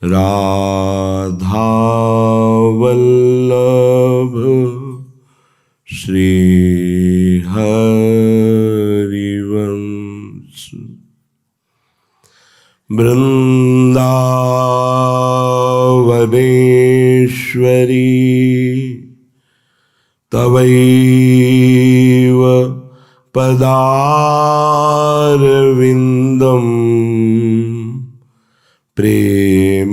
राधा वल्लभ श्री हरिवंश वृंदावनेश्वरी तवैव पदारविन्दम् प्रेमामृतैक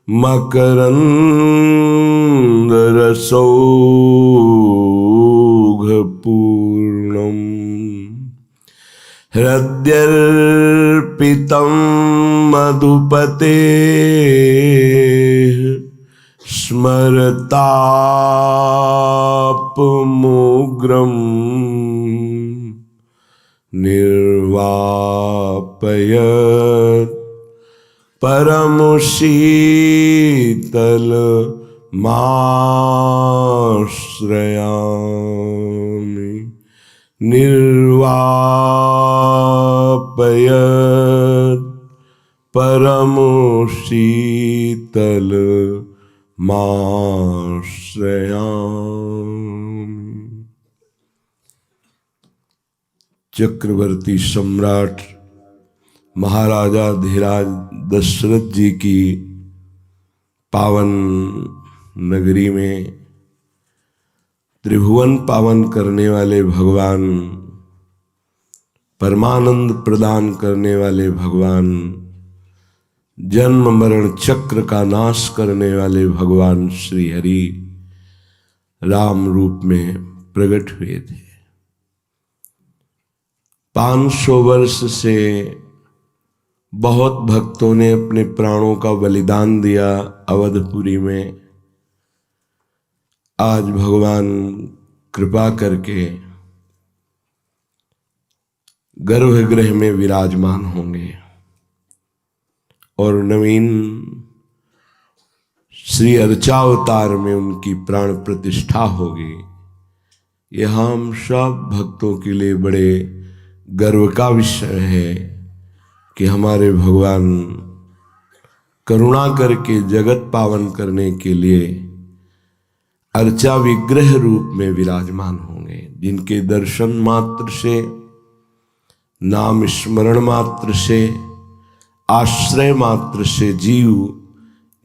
मकरन्दरसौघपूर्णम् हृद्यर्पितं मधुपते स्मरतापमुग्रम् निर्वापयत् परमशीतलमाश्रयामि निर्वापयत् परमशीतलमाश्रयामि। चक्रवर्ती सम्राट महाराजा धीराज दशरथ जी की पावन नगरी में त्रिभुवन पावन करने वाले भगवान, परमानंद प्रदान करने वाले भगवान, जन्म मरण चक्र का नाश करने वाले भगवान श्री हरि राम रूप में प्रकट हुए थे। 500 वर्ष से बहुत भक्तों ने अपने प्राणों का बलिदान दिया अवधपुरी में। आज भगवान कृपा करके गर्भगृह में विराजमान होंगे और नवीन श्री अर्चावतार में उनकी प्राण प्रतिष्ठा होगी। यह हम सब भक्तों के लिए बड़े गर्व का विषय है कि हमारे भगवान करुणा करके जगत पावन करने के लिए अर्चा विग्रह रूप में विराजमान होंगे, जिनके दर्शन मात्र से, नाम स्मरण मात्र से, आश्रय मात्र से जीव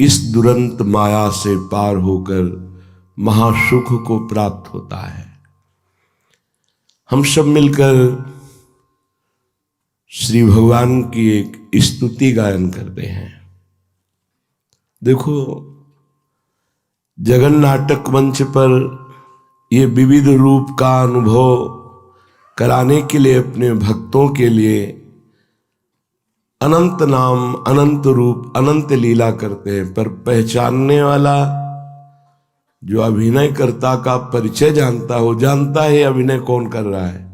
इस दुरंत माया से पार होकर महासुख को प्राप्त होता है। हम सब मिलकर श्री भगवान की एक स्तुति गायन करते हैं। देखो, जगन नाटक मंच पर ये विविध रूप का अनुभव कराने के लिए अपने भक्तों के लिए अनंत नाम, अनंत रूप, अनंत लीला करते हैं, पर पहचानने वाला जो अभिनयकर्ता का परिचय जानता हो, जानता है अभिनय कौन कर रहा है।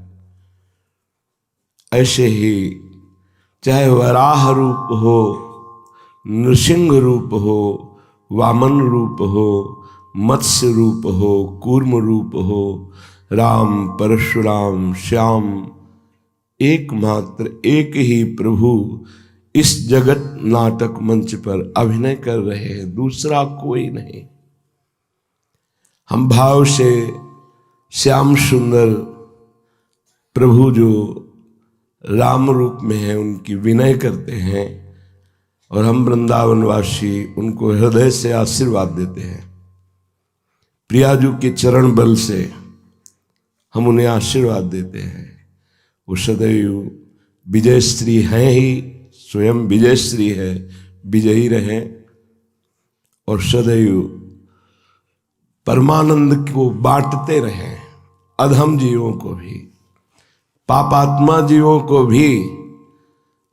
ऐसे ही चाहे वराह रूप हो, नृसिंह रूप हो, वामन रूप हो, मत्स्य रूप हो, कूर्म रूप हो, राम परशुराम श्याम, एकमात्र एक ही प्रभु इस जगत नाटक मंच पर अभिनय कर रहे हैं, दूसरा कोई नहीं। हम भाव से श्याम सुंदर प्रभु जो राम रूप में है उनकी विनय करते हैं और हम वृंदावनवासी उनको हृदय से आशीर्वाद देते हैं। प्रियाजू के चरण बल से हम उन्हें आशीर्वाद देते हैं। वो सदैव विजय श्री हैं ही, स्वयं विजय श्री है, विजयी रहें और सदैव परमानंद को बांटते रहें। अधम जीवों को भी, पापात्मा जीवों को भी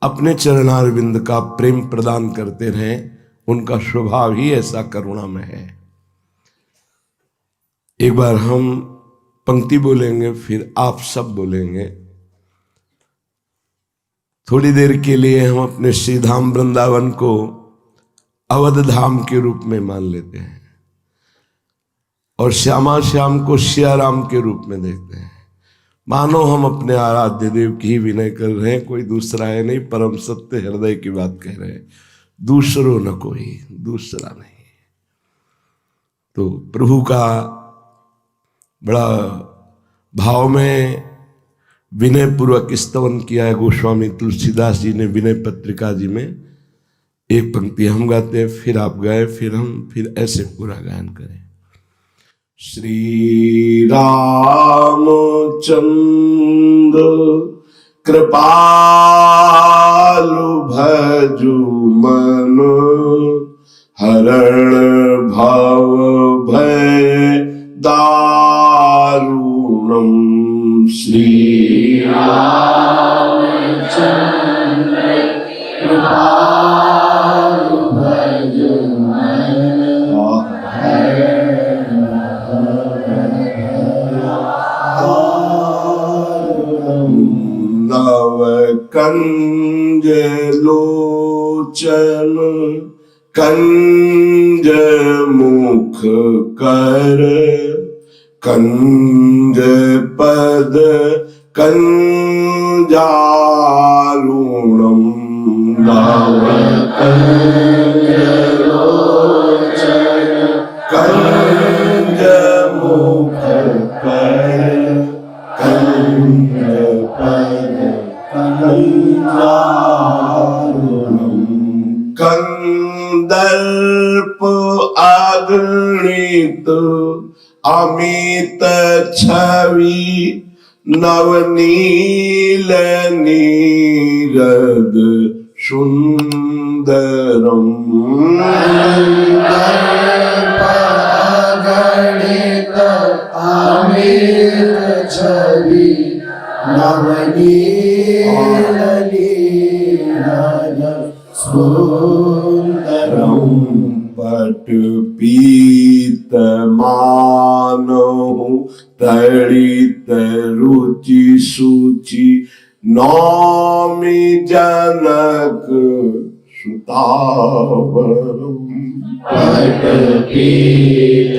अपने चरणारविंद का प्रेम प्रदान करते रहें। उनका स्वभाव ही ऐसा करुणामय है। एक बार हम पंक्ति बोलेंगे, फिर आप सब बोलेंगे। थोड़ी देर के लिए हम अपने श्री धाम वृंदावन को अवध धाम के रूप में मान लेते हैं और श्यामा श्याम को सिया राम के रूप में देखते हैं। मानो हम अपने आराध्य देव की ही विनय कर रहे हैं, कोई दूसरा है नहीं, परम सत्य हृदय की बात कह रहे हैं, दूसरो न कोई, दूसरा नहीं। तो प्रभु का बड़ा भाव में विनय पूर्वक स्तवन किया है गोस्वामी तुलसीदास जी ने विनय पत्रिका जी में। एक पंक्ति हम गाते हैं, फिर आप गाए, फिर ऐसे पूरा गायन करें। श्री रामचंद्र कृपालु भजु मन, हरण भव भय दारुणम। श्री रामचंद्र कृपालु भजु मन, नव कंज लोचन कंज मुख कर, कंज पद कंजारुणम। नव कंज लोचन कंज मुख कर, कंज पद कंजारुणम। कंदर्प अगणित अमित छवि, नवनील नीरद सुंदरम। कंदर्प अगणित अमित छवि, नवनील नीरद सुंदरम। पट पीत मानहु तड़ित रुचि सूचि, नौमि जनक सुतावरम। पट पीत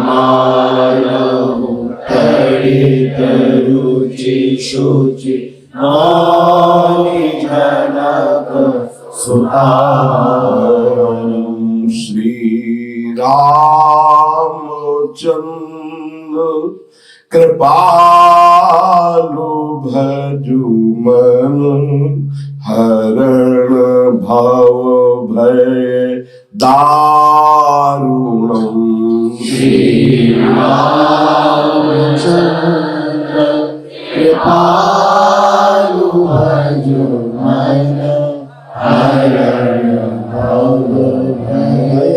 मानहु तड़ित रुचि सूचि, नौमि जनक सुतावरम। श्री रामचंद्र कृपालु भजु मन, हरण भव भय दारुणम। श्री रामचंद्र कृपालु भजु मन, हरण भव भय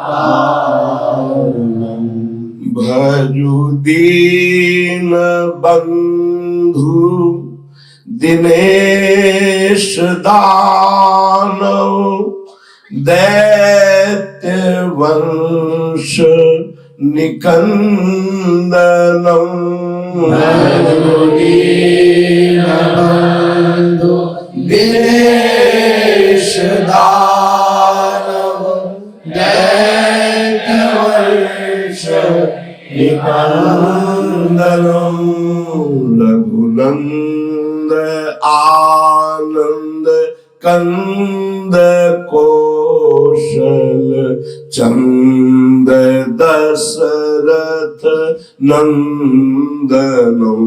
दारुणम। भजु दीन बंधु दिनेश दानव, दैत्य वंश निकंदनम। भजु दीन बंधु दिनेश दानव, दैत्य वंश निकंदनम। रघुनंद आनंद कंद कौशल, चंद दशरथ नंदनम।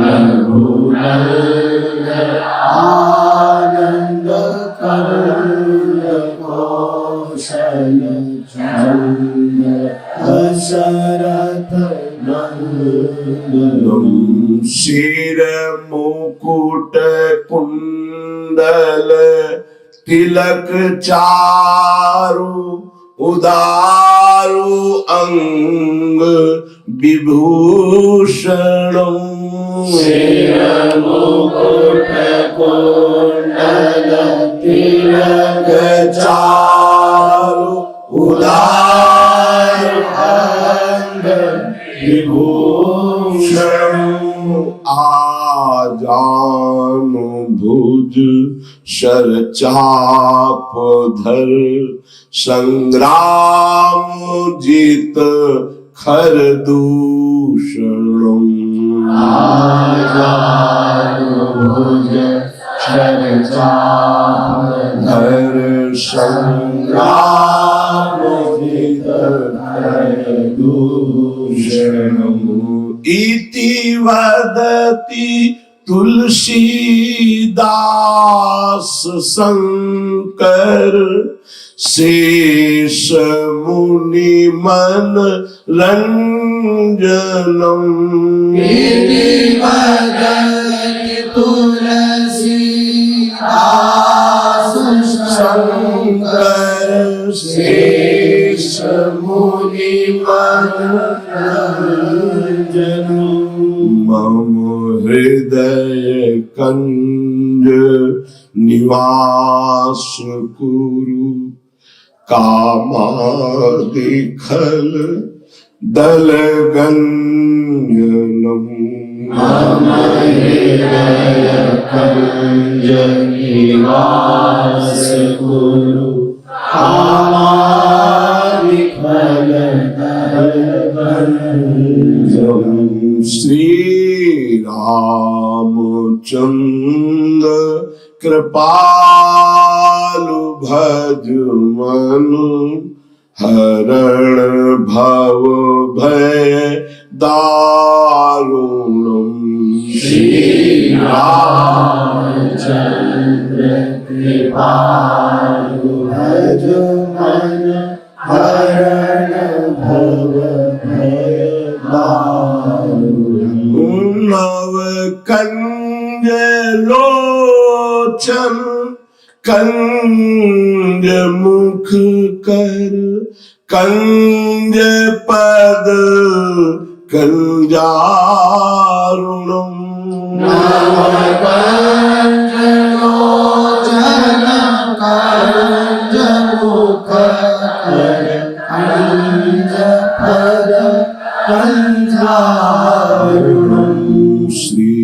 रघुनंद आनंद कंद कौशल, चंद दशरथ नंदनम। शिर मुकुट कुंडल तिलक चारु, उदारु अंग विभूषणम। शिर मुकुट कुंडल तिलक चारु, उदारु अंग विभूषणम। आजानु भुज शर चाप धर, संग्राम जीत खर दूषणम। आजानुभुज धर संग्राम दूषणम् इति वदति तुलसीदास शंकर शेष मुनि मन रंजनम् इति वदति तुलसीदास शंकर शेष मुनि मन रंजनम् मम हृदय कंज निवास कुरु कामादिखल दल गंजनम् मम हृदय कंज निवास कुरु कामादिखल दल गंजनम् श्री रामचंद्र कृपालु भज मनु हरण भव भय दारुणम् श्री रामचंद्र कृपालु भज मनु हरण भव भय दारुणम् नव कंज लोचन कंज मुख कर कंज पद कंजारुणम् नव कंज लोचन कंज मुख कर कंज पद कंजारुणम् श्री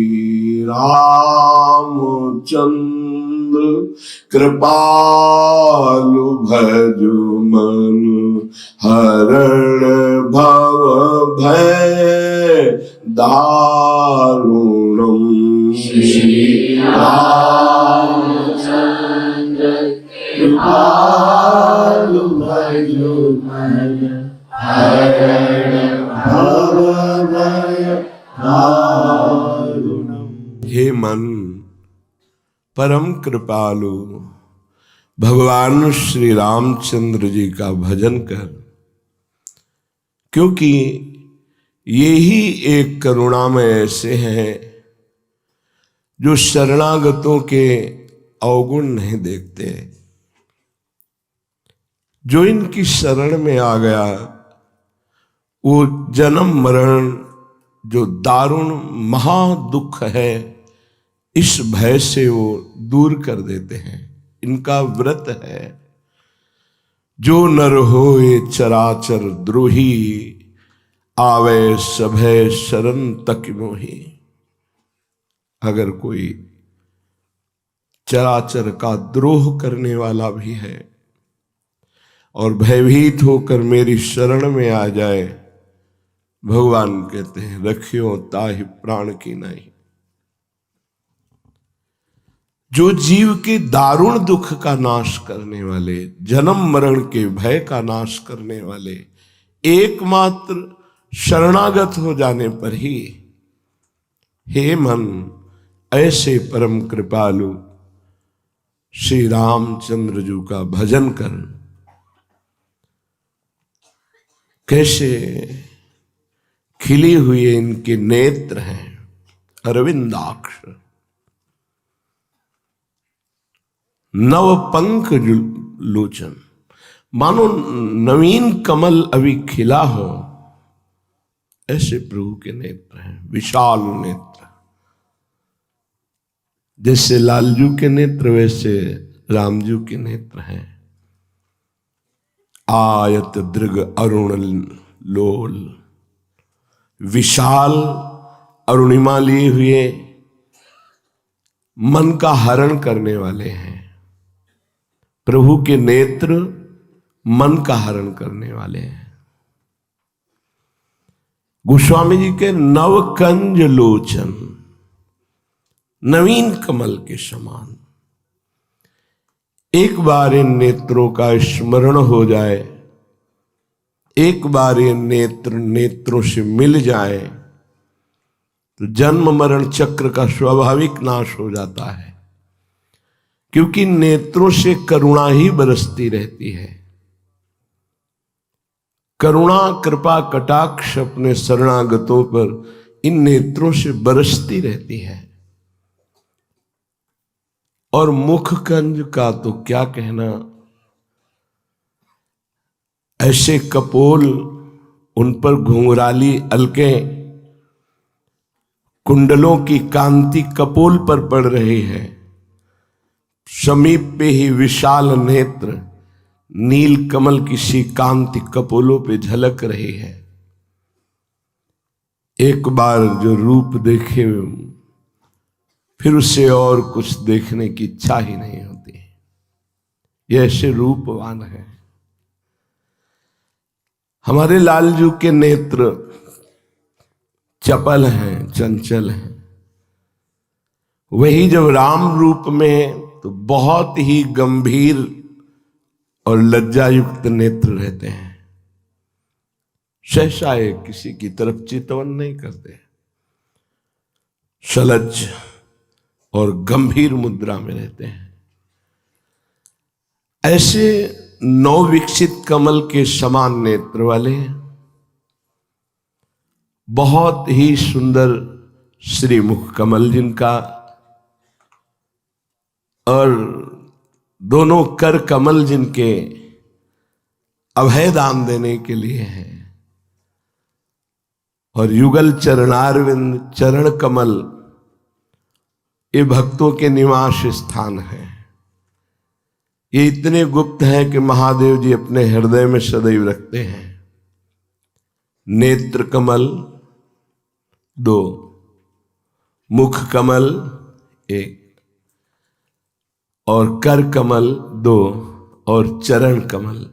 रामचंद्र कृपालु भज मनु हरण भव भय दारुणम् श्री रामचंद्र कृपालु भज मनु हरण भव भय दारुणम्। हे मन परम कृपालु भगवान श्री रामचंद्र जी का भजन कर, क्योंकि ये ही एक करुणामय ऐसे हैं जो शरणागतों के अवगुण नहीं देखते। जो इनकी शरण में आ गया वो जन्म मरण जो दारुण महादुख है इस भय से वो दूर कर देते हैं। इनका व्रत है जो नर होए चराचर द्रोही आवे सभय शरण तक मोही। अगर कोई चराचर का द्रोह करने वाला भी है और भयभीत होकर मेरी शरण में आ जाए, भगवान कहते हैं रखियो ताहि प्राण की नहीं। जो जीव के दारुण दुख का नाश करने वाले, जन्म मरण के भय का नाश करने वाले, एकमात्र शरणागत हो जाने पर ही हे मन ऐसे परम कृपालु श्री रामचंद्र जी का भजन कर। कैसे खिली हुई इनके नेत्र हैं, अरविंदाक्ष, नव पंख लोचन, मानो नवीन कमल अभी खिला हो, ऐसे प्रभु के नेत्र हैं, विशाल नेत्र। जैसे लालजू के नेत्र वैसे रामजू के नेत्र हैं। आयत दृग अरुण लोल, विशाल अरुणिमा लिए हुए मन का हरण करने वाले हैं। प्रभु के नेत्र मन का हरण करने वाले हैं। गोस्वामी जी के नवकंज लोचन, नवीन कमल के समान। एक बार इन नेत्रों का स्मरण हो जाए, एक बार ये नेत्र नेत्रों से मिल जाए तो जन्म मरण चक्र का स्वाभाविक नाश हो जाता है, क्योंकि नेत्रों से करुणा ही बरसती रहती है। करुणा कृपा कटाक्ष अपने शरणागतों पर इन नेत्रों से बरसती रहती है। और मुखकंज का तो क्या कहना, ऐसे कपोल, उन पर घुंघराली अलकें, कुंडलों की कांति कपोल पर पड़ रही है। समीप पे ही विशाल नेत्र, नील कमल की सी कांति कपोलों पे झलक रही है। एक बार जो रूप देखे फिर उसे और कुछ देखने की इच्छा ही नहीं होती। ये ऐसे रूपवान है। हमारे लालजू के नेत्र चपल हैं, चंचल हैं। वही जब राम रूप में तो बहुत ही गंभीर और लज्जायुक्त नेत्र रहते हैं। सहसा किसी की तरफ चितवन नहीं करते, सलज्ज और गंभीर मुद्रा में रहते हैं। ऐसे नव विकसित कमल के समान नेत्र वाले बहुत ही सुंदर श्रीमुख कमल जिनका, और दोनों कर कमल जिनके अभय दान देने के लिए हैं, और युगल चरणारविंद चरण कमल ये भक्तों के निवास स्थान है। ये इतने गुप्त हैं कि महादेव जी अपने हृदय में सदैव रखते हैं। नेत्र कमल 2, मुख कमल 1, और कर कमल 2, और चरण कमल।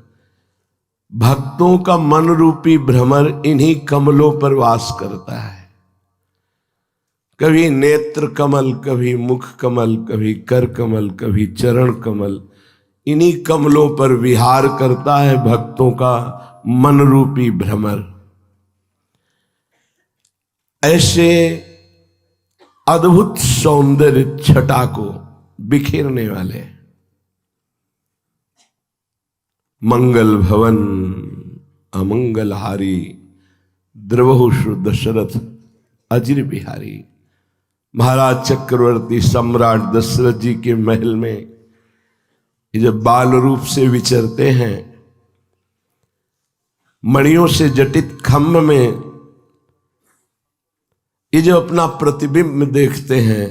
भक्तों का मन रूपी भ्रमर इन्हीं कमलों पर वास करता है। कभी नेत्र कमल, कभी मुख कमल, कभी कर कमल, कभी चरण कमल, इन्हीं कमलों पर विहार करता है भक्तों का मन रूपी भ्रमर। ऐसे अद्भुत सौंदर्य छटा को बिखेरने वाले मंगल भवन अमंगलहारी द्रवहुषु दशरथ अजिर बिहारी। महाराज चक्रवर्ती सम्राट दशरथ जी के महल में ये जब बाल रूप से विचरते हैं, मणियों से जटित खम्भ में ये जो अपना प्रतिबिंब देखते हैं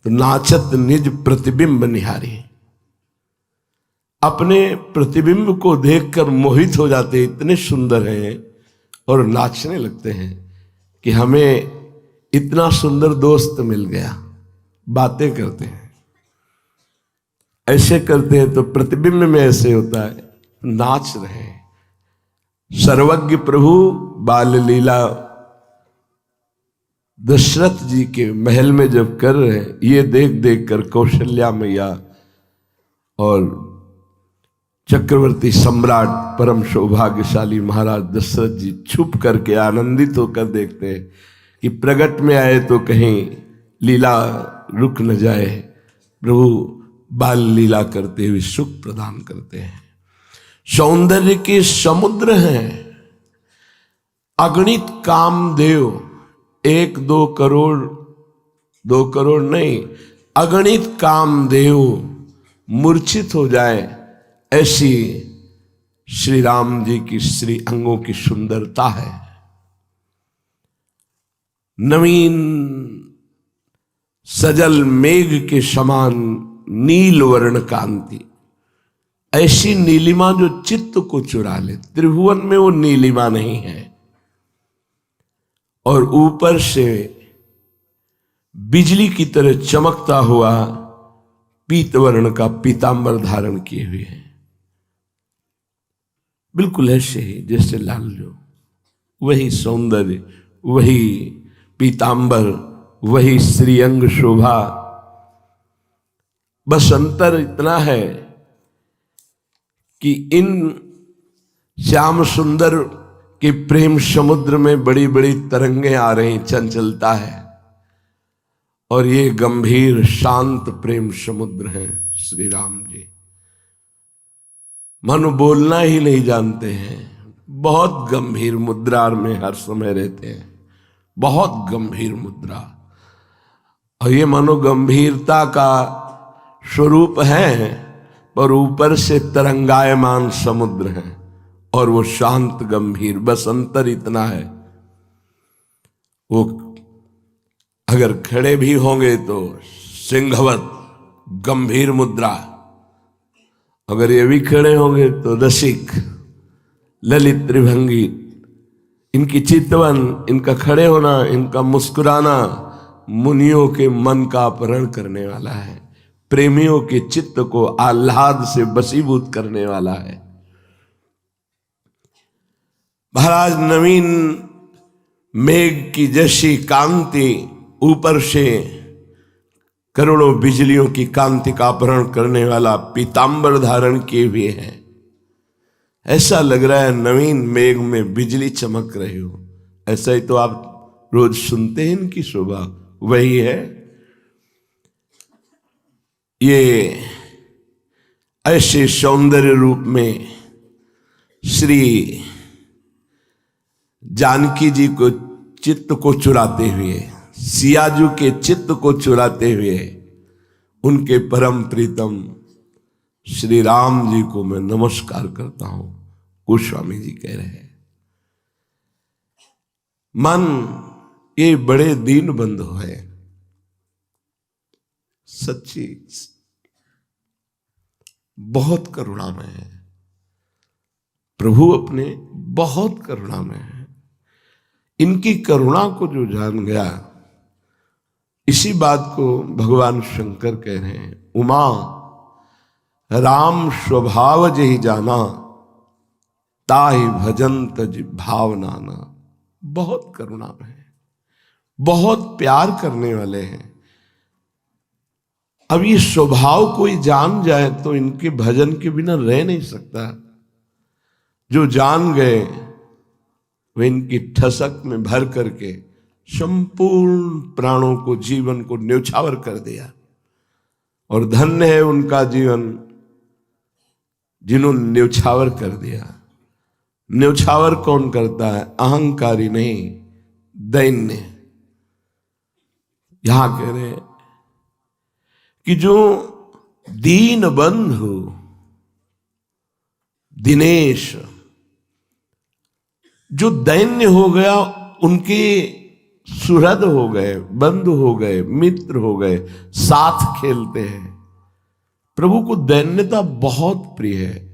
तो नाचत निज प्रतिबिंब निहारी। अपने प्रतिबिंब को देखकर मोहित हो जाते, इतने सुंदर हैं, और नाचने लगते हैं कि हमें इतना सुंदर दोस्त मिल गया। बातें करते हैं, ऐसे करते हैं तो प्रतिबिंब में ऐसे होता है, नाच रहे हैं। सर्वज्ञ प्रभु बाल लीला दशरथ जी के महल में जब कर रहे हैं, ये देख देख कर कौशल्या मैया और चक्रवर्ती सम्राट परम सौभाग्यशाली महाराज दशरथ जी छुप करके आनंदित होकर देखते हैं कि प्रगट में आए तो कहीं लीला रुक न जाए। प्रभु बाल लीला करते हुए सुख प्रदान करते हैं। सौंदर्य के समुद्र हैं अगणित कामदेव। 1-2 करोड़, 2 करोड़ नहीं, अगणित कामदेव मूर्छित हो जाए, ऐसी श्री राम जी की श्री अंगों की सुंदरता है। नवीन सजल मेघ के समान नील वर्ण कांति, ऐसी नीलिमा जो चित्त को चुरा ले। त्रिभुवन में वो नीलिमा नहीं है। और ऊपर से बिजली की तरह चमकता हुआ पीत वर्ण का पीतांबर धारण किए हुए हैं, बिल्कुल ऐसे ही जैसे लालजू। वही सौंदर्य, वही पीतांबर, वही श्रीअंग शोभा। बस अंतर इतना है कि इन श्याम सुंदर के प्रेम समुद्र में बड़ी बड़ी तरंगे आ रही, चंचलता है, और ये गंभीर शांत प्रेम समुद्र है श्री राम जी। मानो बोलना ही नहीं जानते हैं, बहुत गंभीर मुद्रा में हर समय रहते हैं, बहुत गंभीर मुद्रा। और ये मानो गंभीरता का स्वरूप है, पर ऊपर से तरंगायमान समुद्र है और वो शांत गंभीर। बस अंतर इतना है, वो अगर खड़े भी होंगे तो सिंहवत गंभीर मुद्रा, अगर ये भी खड़े होंगे तो रसिक ललित त्रिभंगी। इनकी चितवन, इनका खड़े होना, इनका मुस्कुराना मुनियों के मन का अपहरण करने वाला है, प्रेमियों के चित्त को आह्लाद से वशीभूत करने वाला है। महाराज नवीन मेघ की जैसी कांति ऊपर से करोड़ों बिजलियों की कांति का अपहरण करने वाला पीतांबर धारण किए हुए हैं। ऐसा लग रहा है नवीन मेघ में बिजली चमक रही हो। ऐसा ही तो आप रोज सुनते हैं इनकी शोभा, वही है। ये ऐसे सौंदर्य रूप में श्री जानकी जी को चित्त को चुराते हुए, सियाजू के चित्त को चुराते हुए, उनके परम प्रीतम श्री राम जी को मैं नमस्कार करता हूं। गोस्वामी जी कह रहे हैं, मन ये बड़े दीन बंधु है, सच्ची बहुत करुणामय है प्रभु, अपने बहुत करुणामय है। इनकी करुणा को जो जान गया, इसी बात को भगवान शंकर कह रहे हैं, उमा राम स्वभाव जही जाना, ताहि भजन तज भावनाना। बहुत करुणामय है, बहुत प्यार करने वाले हैं। अब ये स्वभाव कोई जान जाए तो इनके भजन के बिना रह नहीं सकता। जो जान गए वे इनकी ठसक में भर करके संपूर्ण प्राणों को, जीवन को न्यौछावर कर दिया। और धन्य है उनका जीवन जिन्होंने न्यौछावर कर दिया। न्यौछावर कौन करता है? अहंकारी नहीं, दैन्य। यहां कह रहे हैं कि जो दीन बंधु दिनेश, जो दैन्य हो गया, उनके सुहृद हो गए, बंधु हो गए, मित्र हो गए, साथ खेलते हैं। प्रभु को दैन्यता बहुत प्रिय है।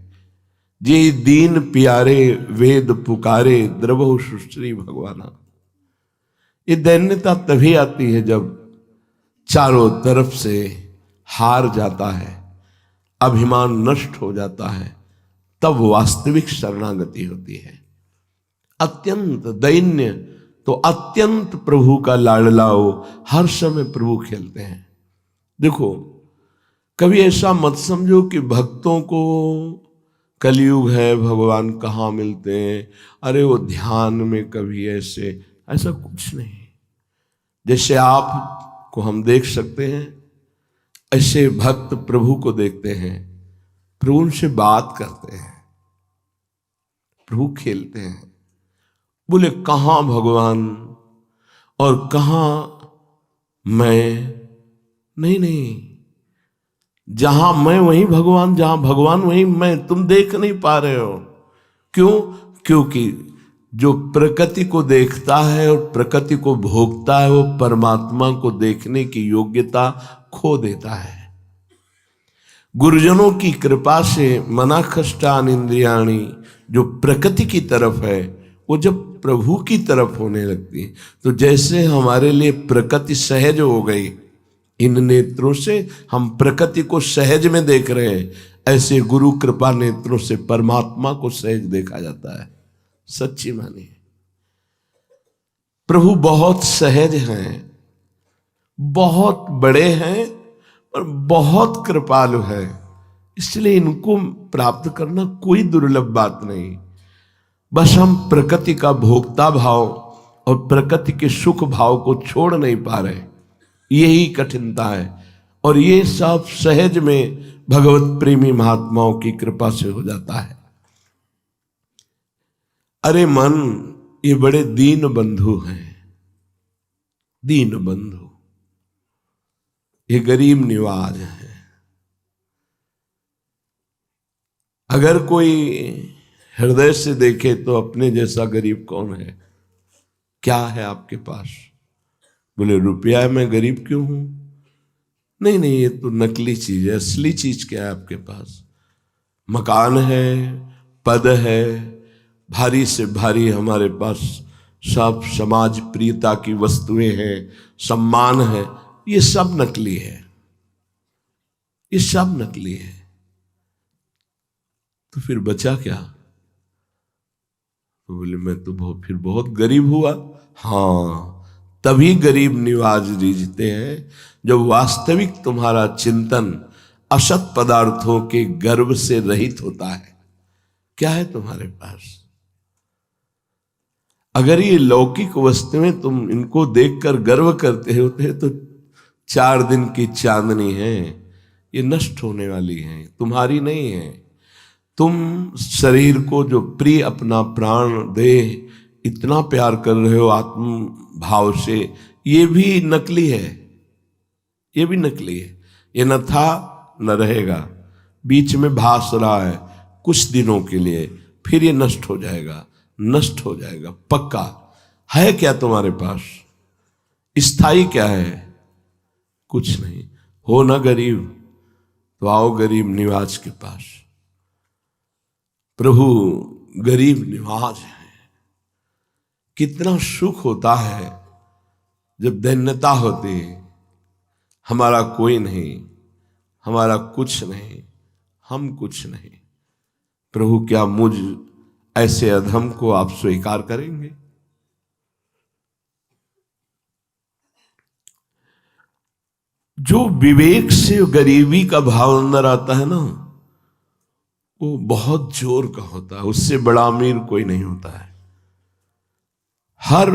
जे दीन प्यारे वेद पुकारे, द्रवहु सुश्री भगवाना। ये दैन्यता तभी आती है जब चारों तरफ से हार जाता है, अभिमान नष्ट हो जाता है, तब वास्तविक शरणागति होती है। अत्यंत दैन्य तो अत्यंत प्रभु का लाडलाओ, हर समय प्रभु खेलते हैं। देखो, कभी ऐसा मत समझो कि भक्तों को कलयुग है, भगवान कहाँ मिलते हैं, अरे वो ध्यान में कभी ऐसा कुछ नहीं। जैसे आप को हम देख सकते हैं, ऐसे भक्त प्रभु को देखते हैं, प्रभु उनसे बात करते हैं, प्रभु खेलते हैं। बोले कहाँ भगवान और कहाँ मैं? नहीं, जहां मैं वहीं भगवान, जहां भगवान वहीं मैं। तुम देख नहीं पा रहे हो। क्यों? क्योंकि जो प्रकृति को देखता है और प्रकृति को भोगता है, वो परमात्मा को देखने की योग्यता खो देता है। गुरुजनों की कृपा से मनाखष्टान इंद्रियाणी, जो प्रकृति की तरफ है, वो जब प्रभु की तरफ होने लगती है, तो जैसे हमारे लिए प्रकृति सहज हो गई, इन नेत्रों से हम प्रकृति को सहज में देख रहे हैं, ऐसे गुरु कृपा नेत्रों से परमात्मा को सहज देखा जाता है। सच्ची मानी। प्रभु बहुत सहज हैं, बहुत बड़े हैं और बहुत कृपालु है, इसलिए इनको प्राप्त करना कोई दुर्लभ बात नहीं। बस हम प्रकृति का भोक्ता भाव और प्रकृति के सुख भाव को छोड़ नहीं पा रहे, यही कठिनता है। और ये सब सहज में भगवत प्रेमी महात्माओं की कृपा से हो जाता है। अरे मन, ये बड़े दीन बंधु हैं, दीन बंधु, ये गरीब निवाज हैं। अगर कोई हृदय से देखे तो अपने जैसा गरीब कौन है? क्या है आपके पास? बोले रुपया है, मैं गरीब क्यों हूं? नहीं नहीं, ये तो नकली चीज है। असली चीज क्या है आपके पास? मकान है, पद है, भारी से भारी हमारे पास सब समाज प्रियता की वस्तुएं हैं, सम्मान है, ये सब नकली है, ये सब नकली है। तो फिर बचा क्या? तो बोले मैं तो फिर बहुत गरीब हुआ। हाँ, तभी गरीब निवाज रीझते हैं जब वास्तविक तुम्हारा चिंतन असत पदार्थों के गर्व से रहित होता है। क्या है तुम्हारे पास? अगर ये लौकिक वस्तुएं तुम इनको देखकर गर्व करते होते तो 4 दिन की चांदनी है, ये नष्ट होने वाली है, तुम्हारी नहीं है। तुम शरीर को जो प्रिय अपना प्राण दे इतना प्यार कर रहे हो आत्म भाव से, ये भी नकली है, ये भी नकली है। ये न था न रहेगा, बीच में भास रहा है कुछ दिनों के लिए, फिर ये नष्ट हो जाएगा, नष्ट हो जाएगा पक्का। है क्या तुम्हारे पास? स्थायी क्या है? कुछ नहीं। हो ना गरीब तो आओ गरीब निवाज के पास। प्रभु गरीब निवाज है। कितना सुख होता है जब दैन्यता होती है, हमारा कोई नहीं, हमारा कुछ नहीं, हम कुछ नहीं। प्रभु क्या मुझ ऐसे अधम को आप स्वीकार करेंगे? जो विवेक से गरीबी का भाव अंदर आता है ना, वो बहुत जोर का होता है, उससे बड़ा अमीर कोई नहीं होता है। हर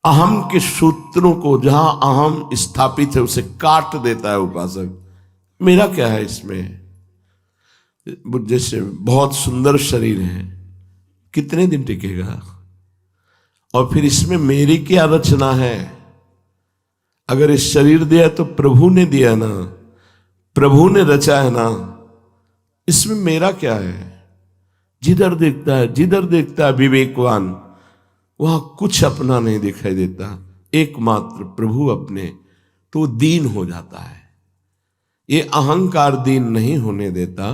अहम के सूत्रों को, जहां अहम स्थापित है, उसे काट देता है उपासक। मेरा क्या है इसमें? जैसे बहुत सुंदर शरीर है, कितने दिन टिकेगा? और फिर इसमें मेरी क्या रचना है? अगर इस शरीर दिया तो प्रभु ने दिया ना, प्रभु ने रचा है ना, इसमें मेरा क्या है? जिधर देखता है विवेकवान, वहां कुछ अपना नहीं दिखाई देता, एकमात्र प्रभु अपने, तो दीन हो जाता है। ये अहंकार दीन नहीं होने देता।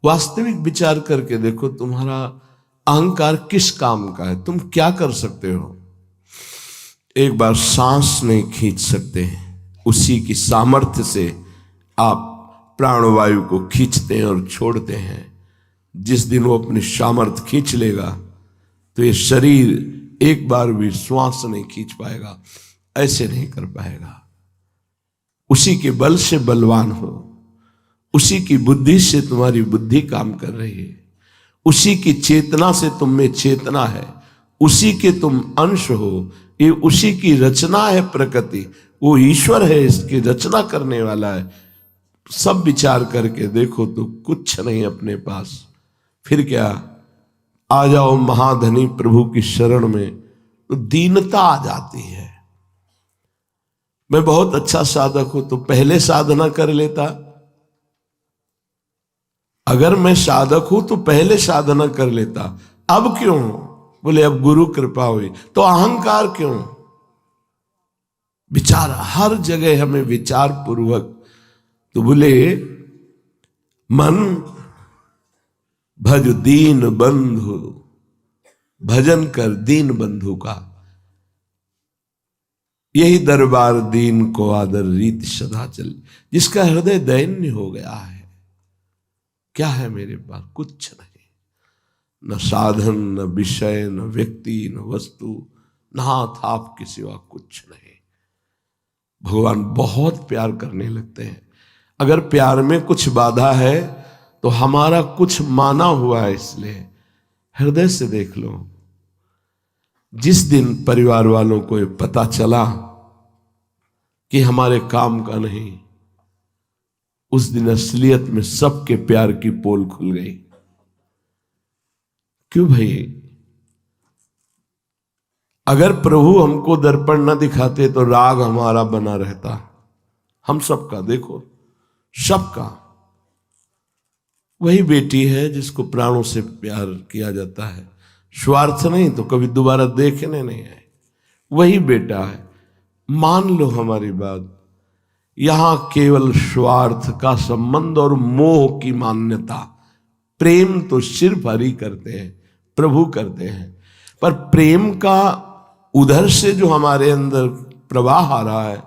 वास्तविक विचार करके देखो, तुम्हारा अहंकार किस काम का है? तुम क्या कर सकते हो? एक बार सांस नहीं खींच सकते, उसी की सामर्थ्य से आप प्राणवायु को खींचते हैं और छोड़ते हैं। जिस दिन वो अपनी सामर्थ्य खींच लेगा तो ये शरीर एक बार भी श्वास नहीं खींच पाएगा, ऐसे नहीं कर पाएगा। उसी के बल से बलवान हो, उसी की बुद्धि से तुम्हारी बुद्धि काम कर रही है, उसी की चेतना से तुम में चेतना है, उसी के तुम अंश हो। ये उसी की रचना है प्रकृति, वो ईश्वर है, इसकी रचना करने वाला है। सब विचार करके देखो तो कुछ नहीं अपने पास। फिर क्या? आ जाओ महाधनी प्रभु की शरण में, तो दीनता आ जाती है। मैं बहुत अच्छा साधक हूं तो पहले साधना कर लेता। अगर मैं साधक हूं तो पहले साधना कर लेता, अब क्यों? बोले अब गुरु कृपा हुई। तो अहंकार क्यों? विचार, हर जगह हमें विचार पूर्वक। तो बोले मन भज दीन बंधु, भजन कर दीन बंधु का, यही दरबार दीन को आदर रीत सदा चल। जिसका हृदय दैन्य हो गया है, क्या है मेरे पास? कुछ नहीं, न साधन, न विषय, न व्यक्ति, न वस्तु, नाथ आपके सिवा कुछ नहीं। भगवान बहुत प्यार करने लगते हैं। अगर प्यार में कुछ बाधा है तो हमारा कुछ माना हुआ है, इसलिए हृदय से देख लो। जिस दिन परिवार वालों को ये पता चला कि हमारे काम का नहीं, उस दिन असलियत में सबके प्यार की पोल खुल गई। क्यों भाई? अगर प्रभु हमको दर्पण न दिखाते तो राग हमारा बना रहता, हम सबका। देखो सबका। वही बेटी है जिसको प्राणों से प्यार किया जाता है, स्वार्थ नहीं तो कभी दोबारा देखने नहीं आए। वही बेटा है। मान लो हमारी बात, यहां केवल स्वार्थ का संबंध और मोह की मान्यता। प्रेम तो सिर्फ हरि करते हैं, प्रभु करते हैं। पर प्रेम का उधर से जो हमारे अंदर प्रवाह आ रहा है,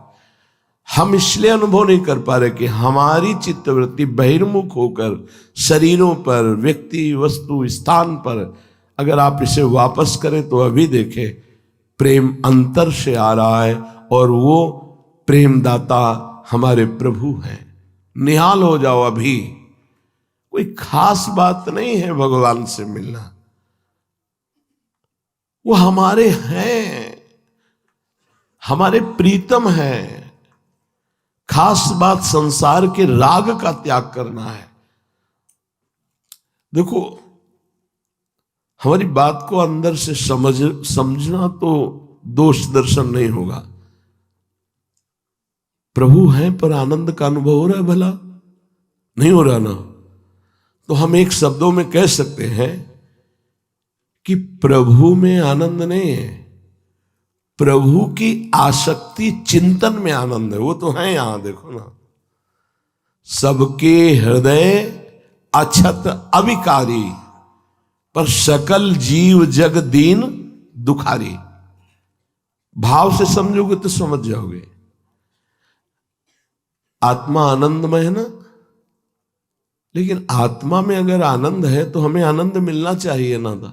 हम इसलिए अनुभव नहीं कर पा रहे कि हमारी चित्तवृत्ति बहिर्मुख होकर शरीरों पर, व्यक्ति, वस्तु, स्थान पर, अगर आप इसे वापस करें तो अभी देखें प्रेम अंतर से आ रहा है और वो प्रेमदाता हमारे प्रभु हैं। निहाल हो जाओ। अभी कोई खास बात नहीं है भगवान से मिलना, वो हमारे हैं, हमारे प्रीतम हैं। खास बात संसार के राग का त्याग करना है। देखो हमारी बात को अंदर से समझना तो दोष दर्शन नहीं होगा। प्रभु हैं पर आनंद का अनुभव हो रहा है भला? नहीं हो रहा ना? तो हम एक शब्दों में कह सकते हैं कि प्रभु में आनंद नहीं है, प्रभु की आसक्ति चिंतन में आनंद है। वो तो है यहां, देखो ना। सबके हृदय अछत अविकारी, पर सकल जीव जग दीन दुखारी। भाव से समझोगे तो समझ जाओगे। आत्मा आनंदमय है ना, लेकिन आत्मा में अगर आनंद है तो हमें आनंद मिलना चाहिए ना था।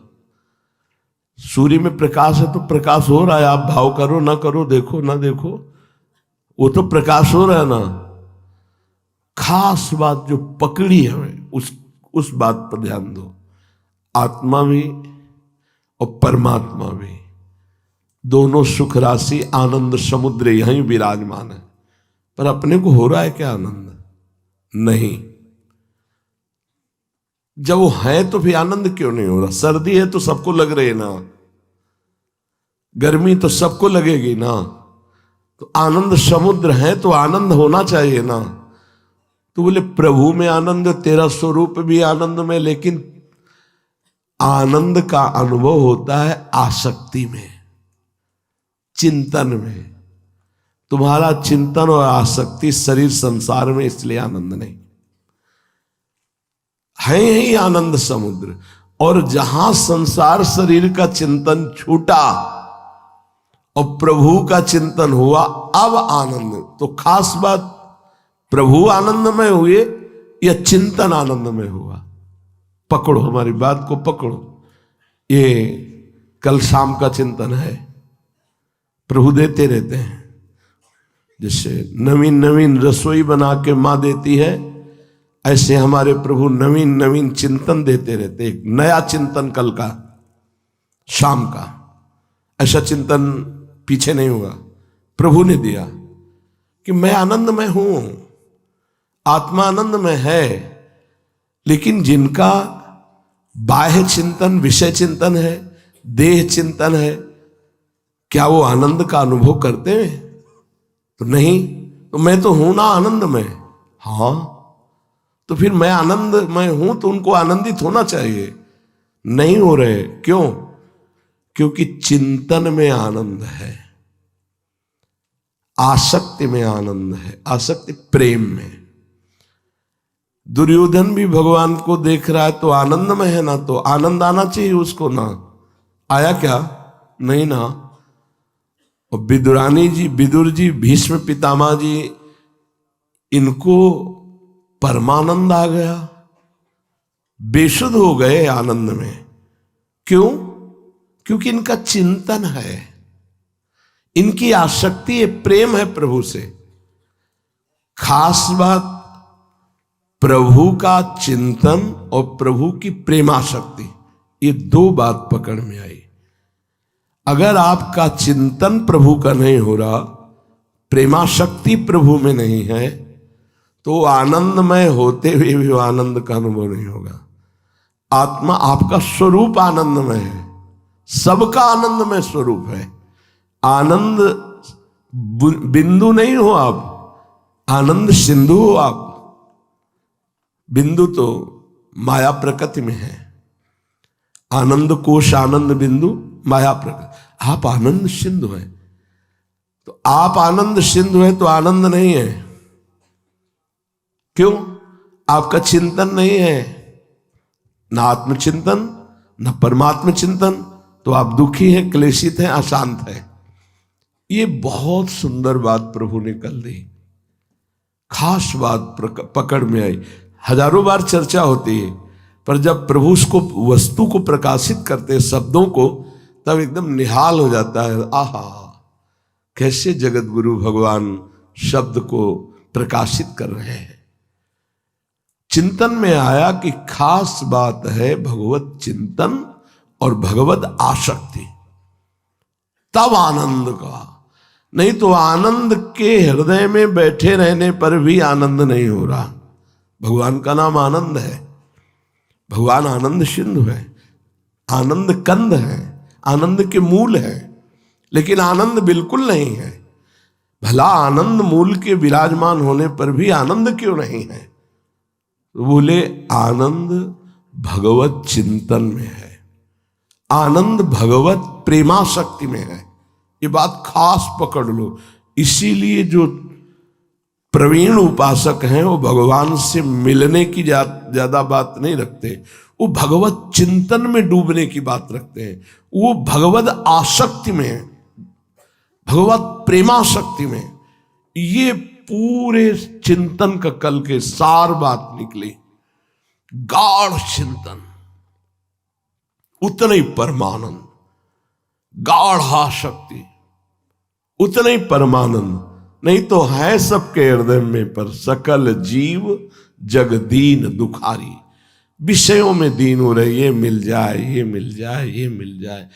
सूर्य में प्रकाश है तो प्रकाश हो रहा है, आप भाव करो ना करो, देखो ना देखो, वो तो प्रकाश हो रहा है ना। खास बात जो पकड़ी हमें उस बात पर ध्यान दो। आत्मा भी और परमात्मा भी दोनों सुख राशि आनंद समुद्र यहीं विराजमान है, पर अपने को हो रहा है क्या आनंद? नहीं। जब वो है तो फिर आनंद क्यों नहीं हो रहा? सर्दी है तो सबको लग रही है ना, गर्मी तो सबको लगेगी ना। तो आनंद समुद्र है तो आनंद होना चाहिए ना। तो बोले प्रभु में आनंद, तेरा स्वरूप भी आनंद में, लेकिन आनंद का अनुभव होता है आसक्ति में, चिंतन में। तुम्हारा चिंतन और आसक्ति शरीर संसार में, इसलिए आनंद नहीं है ही आनंद समुद्र। और जहां संसार शरीर का चिंतन छूटा और प्रभु का चिंतन हुआ, अब आनंद। तो खास बात प्रभु आनंदमय हुए या चिंतन आनंदमय हुआ? पकड़ो, हमारी बात को पकड़ो। ये कल शाम का चिंतन है, प्रभु देते रहते हैं। जैसे नवीन नवीन रसोई बना के माँ देती है, ऐसे हमारे प्रभु नवीन नवीन चिंतन देते रहते। एक नया चिंतन कल का, शाम का। ऐसा चिंतन पीछे नहीं हुआ, प्रभु ने दिया कि मैं आनंदमय हूं, आत्मा आनंदमय है। लेकिन जिनका बाह्य चिंतन विषय चिंतन है, देह चिंतन है, क्या वो आनंद का अनुभव करते हैं? तो नहीं। तो मैं तो हूं ना आनंदमय। हाँ, तो फिर मैं आनंदमय हूं तो उनको आनंदित होना चाहिए। नहीं हो रहे, क्यों? क्योंकि चिंतन में आनंद है, आसक्ति में आनंद है, आसक्ति प्रेम में। दुर्योधन भी भगवान को देख रहा है तो आनंद में है ना, तो आनंद आना चाहिए उसको ना। आया क्या? नहीं ना। और विदुरानी जी, विदुर जी, भीष्म पितामह जी, इनको परमानंद आ गया, बेसुध हो गए आनंद में। क्यों? क्योंकि इनका चिंतन है। इनकी आसक्ति, ये प्रेम है प्रभु से। खास बात प्रभु का चिंतन और प्रभु की प्रेमाशक्ति, ये दो बात पकड़ में आई। अगर आपका चिंतन प्रभु का नहीं हो रहा, प्रेमाशक्ति प्रभु में नहीं है, तो आनंदमय होते हुए भी वो आनंद का अनुभव नहीं होगा। आत्मा, आपका स्वरूप आनंदमय है, सबका आनंदमय स्वरूप है। आनंद बिंदु नहीं हो आप, आनंद सिंधु हो आप। बिंदु तो माया प्रकृति में है, आनंद कोश, आनंद बिंदु माया प्रकृति। आप आनंद सिंधु है, तो आप आनंद सिंधु है तो आनंद नहीं है। क्यों? आपका चिंतन नहीं है, ना आत्मचिंतन ना परमात्म चिंतन, तो आप दुखी हैं, क्लेशित हैं, अशांत हैं। ये बहुत सुंदर बात प्रभु ने कल दी, खास बात पकड़ में आई। हजारों बार चर्चा होती है, पर जब प्रभु उसको, वस्तु को प्रकाशित करते हैं, शब्दों को, तब एकदम निहाल हो जाता है। आहा, कैसे जगत गुरु भगवान शब्द को प्रकाशित कर रहे हैं। चिंतन में आया कि खास बात है भगवत चिंतन और भगवत आसक्ति, तब आनंद का। नहीं तो आनंद के हृदय में बैठे रहने पर भी आनंद नहीं हो रहा। भगवान का नाम आनंद है, भगवान आनंद सिंधु है, आनंद कंद है, आनंद के मूल है, लेकिन आनंद बिल्कुल नहीं है। भला आनंद मूल के विराजमान होने पर भी आनंद क्यों नहीं है? तो बोले आनंद भगवत चिंतन में है, आनंद भगवत प्रेमाशक्ति में है। ये बात खास पकड़ लो। इसीलिए जो प्रवीण उपासक हैं वो भगवान से मिलने की ज्यादा बात नहीं रखते, वो भगवत चिंतन में डूबने की बात रखते हैं। वो भगवत आसक्ति में, भगवत प्रेमाशक्ति में। ये पूरे चिंतन का कल के सार बात निकली। गाढ़ चिंतन, उतना ही परमानंद, गाढ़ आसक्ति, उतना ही परमानंद। नहीं तो है सबके हृदय में, पर सकल जीव जग दीन दुखारी। विषयों में दीन हो रहे, ये मिल जाए, ये मिल जाए, ये मिल जाए।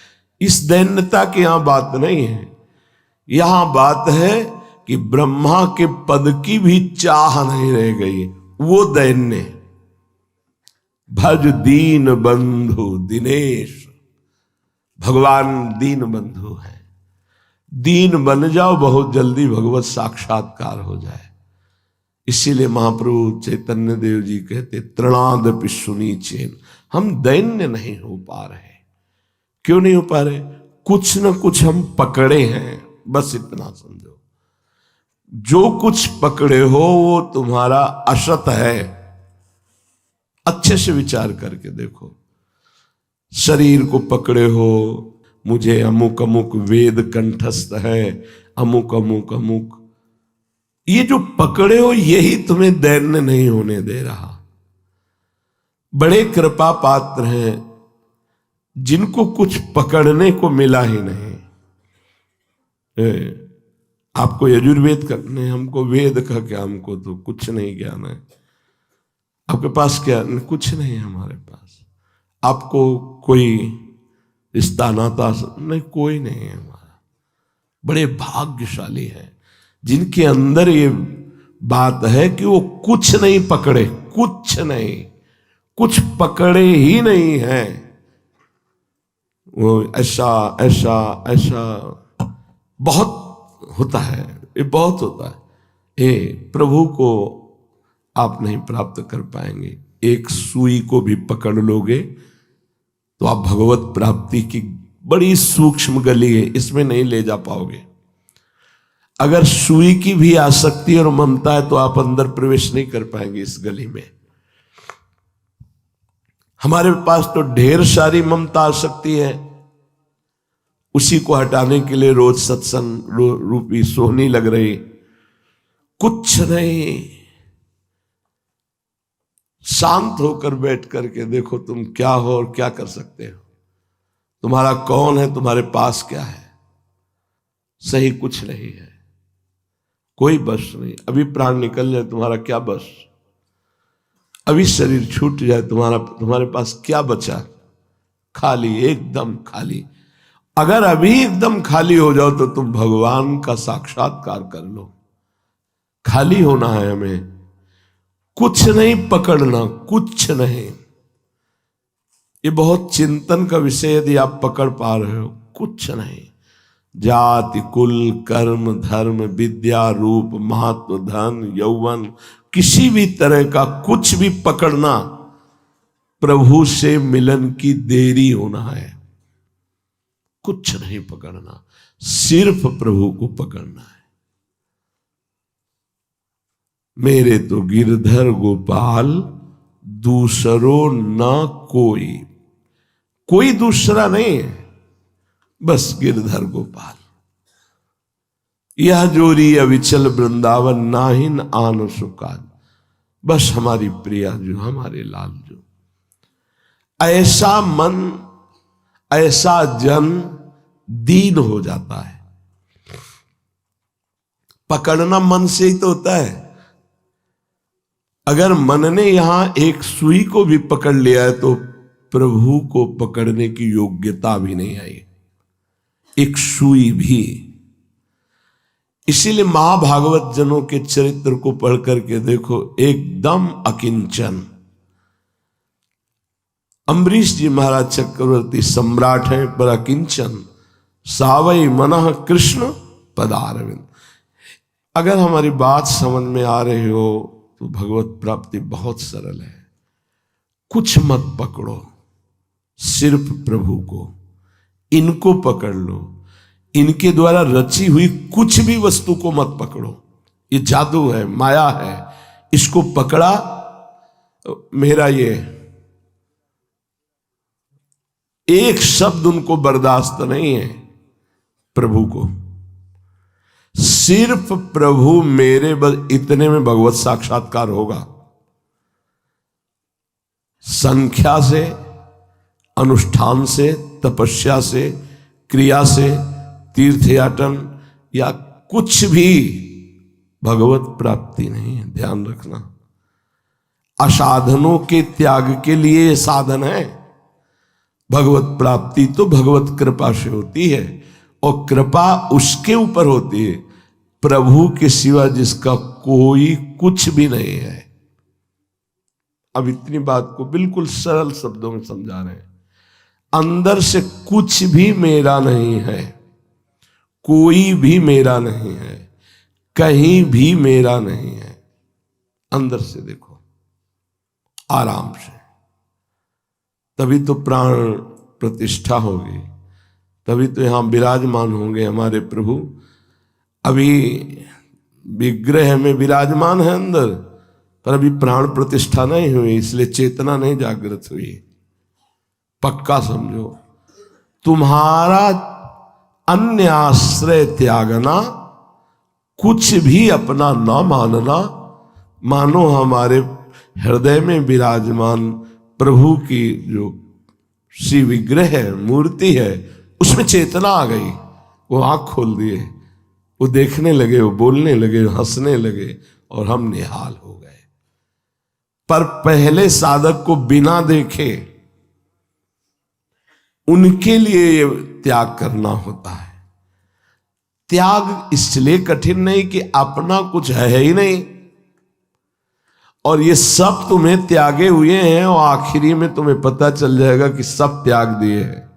इस दैन्यता की यहां बात नहीं है। यहां बात है कि ब्रह्मा के पद की भी चाह नहीं रह गई, वो दैन्य। भज दीन बंधु दिनेश, भगवान दीन बंधु है। दीन बन जाओ, बहुत जल्दी भगवत साक्षात्कार हो जाए। इसीलिए महाप्रभु चैतन्य देव जी कहते तृणादपि सुनी चेन। हम दैन्य नहीं हो पा रहे। क्यों नहीं हो पा रहे? कुछ न कुछ हम पकड़े हैं, बस इतना समझो। जो कुछ पकड़े हो वो तुम्हारा असत है। अच्छे से विचार करके देखो। शरीर को पकड़े हो, मुझे अमुक अमुक वेद कंठस्थ है, अमुक अमुक अमुक, ये जो पकड़े हो यही तुम्हें दैन्य नहीं होने दे रहा। बड़े कृपा पात्र हैं जिनको कुछ पकड़ने को मिला ही नहीं। आपको यजुर्वेद करने, हमको वेद का क्या, हमको तो कुछ नहीं ज्ञान है। आपके पास क्या? कुछ नहीं है हमारे पास। आपको कोई रिश्ता नाता नहीं, कोई नहीं है हमारा। बड़े भाग्यशाली हैं जिनके अंदर ये बात है कि वो कुछ नहीं पकड़े, कुछ नहीं, कुछ पकड़े ही नहीं है। वो ऐसा ऐसा ऐसा बहुत होता है, ये बहुत होता है। ये प्रभु को आप नहीं प्राप्त कर पाएंगे। एक सुई को भी पकड़ लोगे तो आप भगवत प्राप्ति की बड़ी सूक्ष्म गली है, इसमें नहीं ले जा पाओगे। अगर सुई की भी आसक्ति और ममता है तो आप अंदर प्रवेश नहीं कर पाएंगे इस गली में। हमारे पास तो ढेर सारी ममता आसक्ति है, उसी को हटाने के लिए रोज सत्संग रूपी सोहनी लग रही। कुछ नहीं, शांत होकर बैठ करके देखो तुम क्या हो और क्या कर सकते हो। तुम्हारा कौन है, तुम्हारे पास क्या है। सही कुछ नहीं है, कोई बस नहीं। अभी प्राण निकल जाए तुम्हारा क्या बस, अभी शरीर छूट जाए तुम्हारे पास क्या बचा? खाली, एकदम खाली। अगर अभी एकदम खाली हो जाओ तो तुम भगवान का साक्षात्कार कर लो। खाली होना है हमें, कुछ नहीं पकड़ना, कुछ नहीं। ये बहुत चिंतन का विषय, यदि आप पकड़ पा रहे हो, कुछ नहीं। जाति, कुल, कर्म, धर्म, विद्या, रूप, महत्व, धन, यौवन, किसी भी तरह का कुछ भी पकड़ना प्रभु से मिलन की देरी होना है। कुछ नहीं पकड़ना, सिर्फ प्रभु को पकड़ना है। मेरे तो गिरधर गोपाल दूसरो न कोई, कोई दूसरा नहीं है, बस गिरधर गोपाल। यह जोरी अविचल वृंदावन नाहिन आन सुकाल, बस हमारी प्रिया जो, हमारे लाल जो। ऐसा मन, ऐसा जन दीन हो जाता है। पकड़ना मन से ही तो होता है। अगर मन ने यहां एक सुई को भी पकड़ लिया है तो प्रभु को पकड़ने की योग्यता भी नहीं आई, एक सुई भी। इसीलिए महाभागवत जनों के चरित्र को पढ़ करके देखो, एकदम अकिंचन। अम्बरीश जी महाराज चक्रवर्ती सम्राट हैं, पर अकिंचन। सावई मनः कृष्ण पदारविंद। अगर हमारी बात समझ में आ रही हो तो भगवत प्राप्ति बहुत सरल है। कुछ मत पकड़ो, सिर्फ प्रभु को, इनको पकड़ लो। इनके द्वारा रची हुई कुछ भी वस्तु को मत पकड़ो। ये जादू है, माया है। इसको पकड़ा, मेरा ये एक शब्द उनको बर्दाश्त नहीं है। प्रभु को, सिर्फ प्रभु मेरे इतने में भगवत साक्षात्कार होगा। संख्या से, अनुष्ठान से, तपस्या से, क्रिया से, तीर्थयाटन या कुछ भी भगवत प्राप्ति नहीं है। ध्यान रखना, असाधनों के त्याग के लिए ये साधन है। भगवत प्राप्ति तो भगवत कृपा से होती है, और कृपा उसके ऊपर होती है प्रभु के सिवा जिसका कोई कुछ भी नहीं है। अब इतनी बात को बिल्कुल सरल शब्दों में समझा रहे हैं। अंदर से कुछ भी मेरा नहीं है, कोई भी मेरा नहीं है, कहीं भी मेरा नहीं है। अंदर से देखो, आराम से, तभी तो प्राण प्रतिष्ठा होगी, तभी तो यहां विराजमान होंगे हमारे प्रभु। अभी विग्रह में विराजमान है अंदर, पर अभी प्राण प्रतिष्ठा नहीं हुई, इसलिए चेतना नहीं जागृत हुई। पक्का समझो, तुम्हारा अन्य आश्रय त्यागना, कुछ भी अपना न मानना, मानो हमारे हृदय में विराजमान प्रभु की जो श्री विग्रह है, मूर्ति है, उसमें चेतना आ गई। वो आंख खोल दिए, वो देखने लगे, वो बोलने लगे, हंसने लगे, और हम निहाल हो गए। पर पहले साधक को बिना देखे उनके लिए ये त्याग करना होता है। त्याग इसलिए कठिन नहीं कि अपना कुछ है ही नहीं, और ये सब तुम्हें त्यागे हुए हैं, और आखिरी में तुम्हें पता चल जाएगा कि सब त्याग दिए हैं।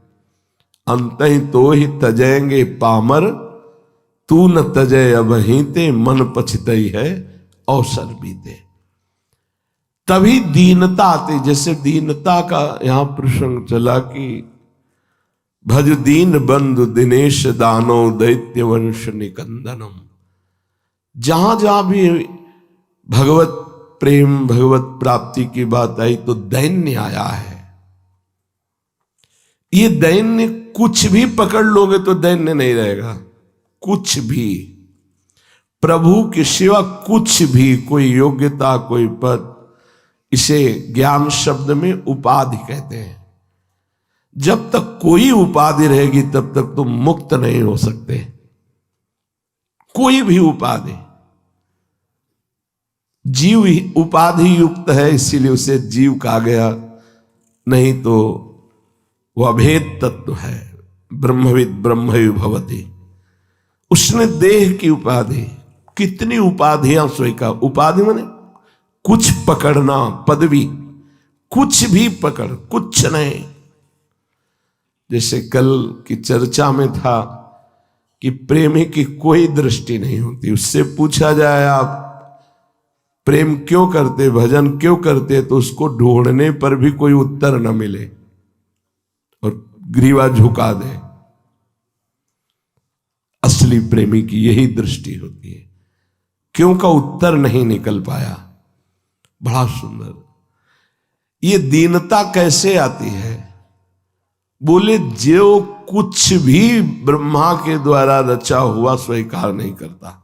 अंतहि तो ही तजेंगे पामर, तू न तजय अबहिते, मन पछतई है अवसर बीते। तभी दीनता आती। जैसे दीनता का यहां प्रसंग चला कि भज दीन बंधु दिनेश दानो दैत्य वंश निकंदनम। जहां जहां भी भगवत प्रेम, भगवत प्राप्ति की बात आई तो दैन्य आया है। ये दैन्य, कुछ भी पकड़ लोगे तो दैन्य नहीं रहेगा। कुछ भी, प्रभु के सिवा कुछ भी, कोई योग्यता, कोई पद, इसे ज्ञान शब्द में उपाधि कहते हैं। जब तक कोई उपाधि रहेगी तब तक तुम मुक्त नहीं हो सकते। कोई भी उपाधि, जीव ही उपाधि युक्त है इसीलिए उसे जीव कहा गया, नहीं तो वह अभेद तत्व है। ब्रह्मविद ब्रह्मैव भवति। उसने देह की उपाधि, कितनी उपाधियां स्वीकार, उपाधि माने कुछ पकड़ना, पदवी, कुछ भी पकड़, कुछ नहीं। जैसे कल की चर्चा में था कि प्रेमी की कोई दृष्टि नहीं होती। उससे पूछा जाए आप प्रेम क्यों करते, भजन क्यों करते, तो उसको ढूंढने पर भी कोई उत्तर न मिले और ग्रीवा झुका दे। असली प्रेमी की यही दृष्टि होती है। क्यों का उत्तर नहीं निकल पाया। बड़ा सुंदर। ये दीनता कैसे आती है? बोले जो कुछ भी ब्रह्मा के द्वारा रचा हुआ स्वीकार नहीं करता,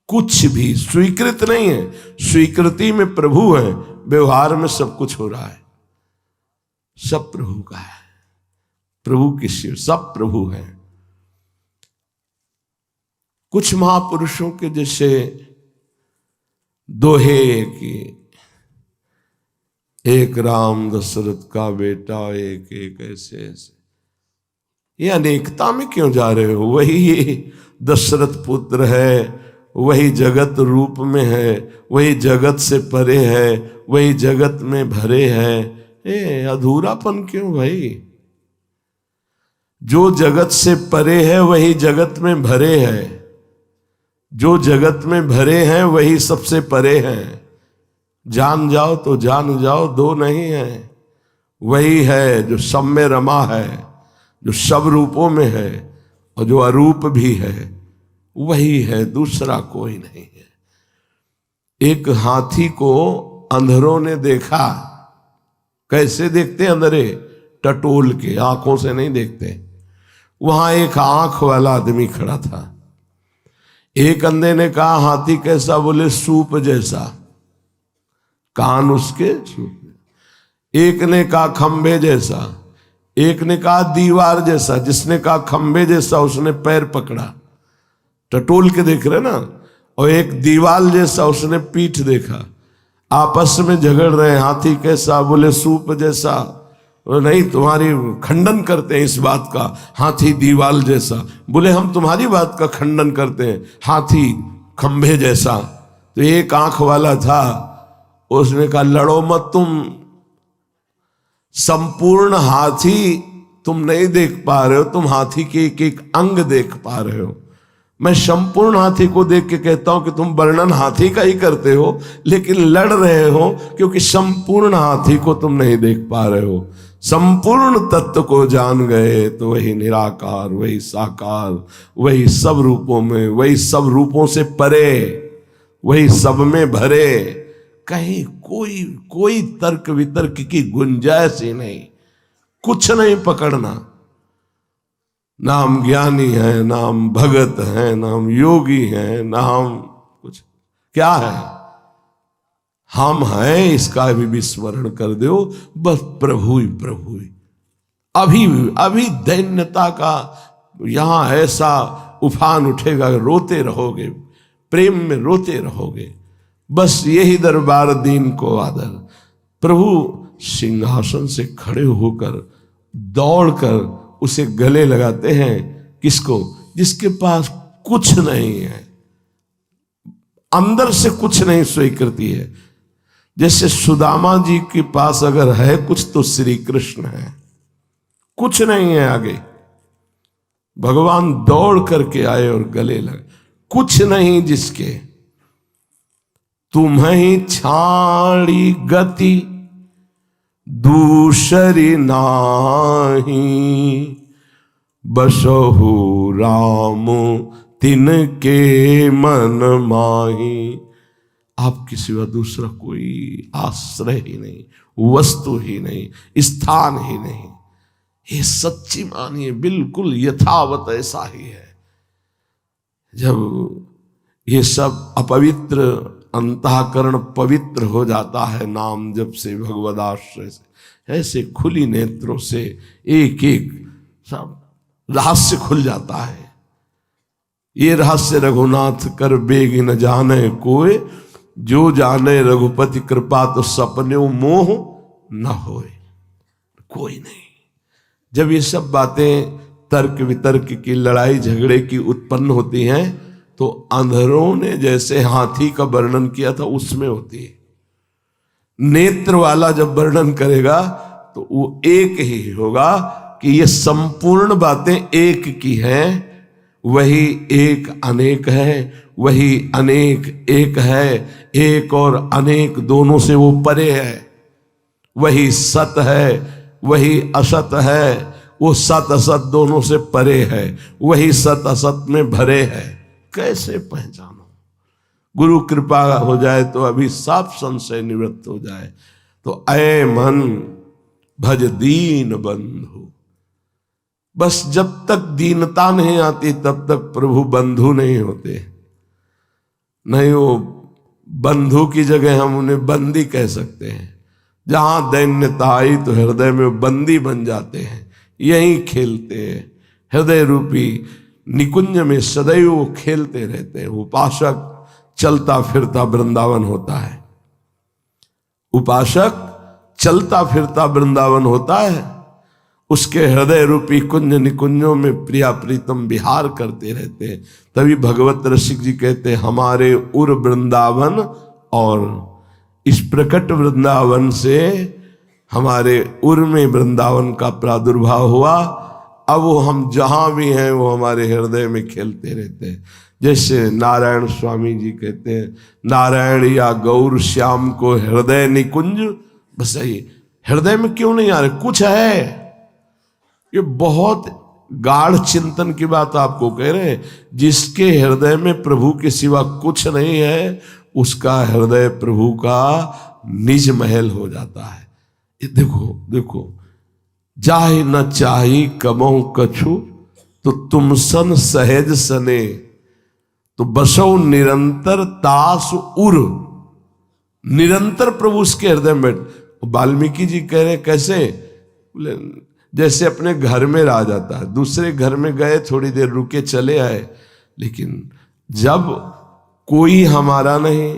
कुछ भी स्वीकृत नहीं है। स्वीकृति में प्रभु है, व्यवहार में सब कुछ हो रहा है। सब प्रभु का है, प्रभु की शिव, सब प्रभु है। कुछ महापुरुषों के जैसे दोहे कि एक राम दशरथ का बेटा, एक एक ऐसे ऐसे, ये अनेकता में क्यों जा रहे हो? वही दशरथ पुत्र है, वही जगत रूप में है, वही जगत से परे है, वही जगत में भरे है। ए अधूरापन क्यों भाई? जो जगत से परे है वही जगत में भरे है, जो जगत में भरे हैं वही सबसे परे हैं। जान जाओ तो जान जाओ, दो नहीं है। वही है जो सब में रमा है, जो सब रूपों में है और जो अरूप भी है, वही है, दूसरा कोई नहीं है। एक हाथी को अंधरों ने देखा। कैसे देखते अंधरे? टटोल के, आंखों से नहीं देखते। वहां एक आंख वाला आदमी खड़ा था। एक अंधे ने कहा हाथी कैसा? बोले सूप जैसा, कान उसके सूप। एक ने कहा खंबे जैसा, एक ने कहा दीवार जैसा। जिसने कहा खंबे जैसा उसने पैर पकड़ा, टटोल के देख रहे ना। और एक दीवार जैसा, उसने पीठ देखा। आपस में झगड़ रहे। हाथी कैसा? बोले सूप जैसा। नहीं, तुम्हारी खंडन करते हैं इस बात का, हाथी दीवाल जैसा। बोले हम तुम्हारी बात का खंडन करते हैं, हाथी खंभे जैसा। तो एक आंख वाला था, उसने कहा लड़ो मत, तुम संपूर्ण हाथी तुम नहीं देख पा रहे हो, तुम हाथी के एक एक अंग देख पा रहे हो। मैं संपूर्ण हाथी को देख के कहता हूं कि तुम वर्णन हाथी का ही करते हो, लेकिन लड़ रहे हो क्योंकि संपूर्ण हाथी को तुम नहीं देख पा रहे हो। संपूर्ण तत्व को जान गए तो वही निराकार, वही साकार, वही सब रूपों में, वही सब रूपों से परे, वही सब में भरे। कहीं कोई तर्क वितर्क की गुंजाइश ही नहीं, कुछ नहीं पकड़ना। नाम ज्ञानी है, नाम भगत है, नाम योगी है, नाम कुछ क्या है? हम हैं इसका भी विस्मरण कर दो, बस प्रभु ही प्रभु ही। अभी दैन्यता का यहां ऐसा उफान उठेगा, रोते रहोगे, प्रेम में रोते रहोगे। बस यही दरबार दीन को आदर। प्रभु सिंहासन से खड़े होकर दौड़कर उसे गले लगाते हैं। किसको? जिसके पास कुछ नहीं है, अंदर से कुछ नहीं स्वीकृति है। जैसे सुदामा जी के पास अगर है कुछ तो श्री कृष्ण है, कुछ नहीं है आगे। भगवान दौड़ करके आए और गले लगे। कुछ नहीं जिसके, तुम्हें छाड़ी गति दूसरी नाही, बसहु राम तिनके मन माही। आपके सिवा दूसरा कोई आश्रय ही नहीं, वस्तु ही नहीं, स्थान ही नहीं। ये सच्ची मानिए, बिल्कुल यथावत ऐसा ही है। जब ये सब अपवित्र अंतःकरण पवित्र हो जाता है नाम जब से, भगवदाश्रय से, ऐसे खुली नेत्रों से एक एक सब रहस्य खुल जाता है। ये रहस्य रघुनाथ कर बेग न जाने कोय, जो जाने रघुपति कृपा तो सपने मोह न होए। कोई नहीं। जब ये सब बातें तर्क वितर्क की लड़ाई झगड़े की उत्पन्न होती हैं तो अंधरों ने जैसे हाथी का वर्णन किया था उसमें होती है। नेत्र वाला जब वर्णन करेगा तो वो एक ही होगा कि ये संपूर्ण बातें एक की हैं, वही एक अनेक है, वही अनेक एक है, एक और अनेक दोनों से वो परे है, वही सत है, वही असत है, वो सत असत दोनों से परे है, वही सत असत में भरे है। कैसे पहचानो? गुरु कृपा हो जाए तो अभी साफ संशय निवृत्त हो जाए। तो ऐ मन भज दीन बंधु, बस जब तक दीनता नहीं आती तब तक प्रभु बंधु नहीं होते। नहीं, वो बंधु की जगह हम उन्हें बंदी कह सकते हैं। जहां दैन्यता आई तो हृदय में बंदी बन जाते हैं, यहीं खेलते हैं। हृदय रूपी निकुंज में सदैव वो खेलते रहते हैं। उपासक चलता फिरता वृंदावन होता है, उपासक चलता फिरता वृंदावन होता है। उसके हृदय रूपी कुंज निकुंजों में प्रिया प्रीतम विहार करते रहते हैं। तभी भगवत रसिक जी कहते हैं, हमारे उर वृंदावन, और इस प्रकट वृंदावन से हमारे उर में वृंदावन का प्रादुर्भाव हुआ। अब वो हम जहां भी हैं वो हमारे हृदय में खेलते रहते हैं। जैसे नारायण स्वामी जी कहते हैं, नारायण या गौर श्याम को हृदय निकुंज बसाइए। हृदय में क्यों नहीं आ रहे? कुछ है। ये बहुत गाढ़ चिंतन की बात आपको कह रहे हैं। जिसके हृदय में प्रभु के सिवा कुछ नहीं है, उसका हृदय प्रभु का निज महल हो जाता है। ये देखो देखो, जाहि न चाही कमौ कछु, तो तुम सन सहज सने, तो बसो निरंतर तास उर। निरंतर प्रभु उसके हृदय में। वाल्मीकि जी कह रहे कैसे? बोले जैसे अपने घर में रह जाता है, दूसरे घर में गए, थोड़ी देर रुके चले आए, लेकिन जब कोई हमारा नहीं,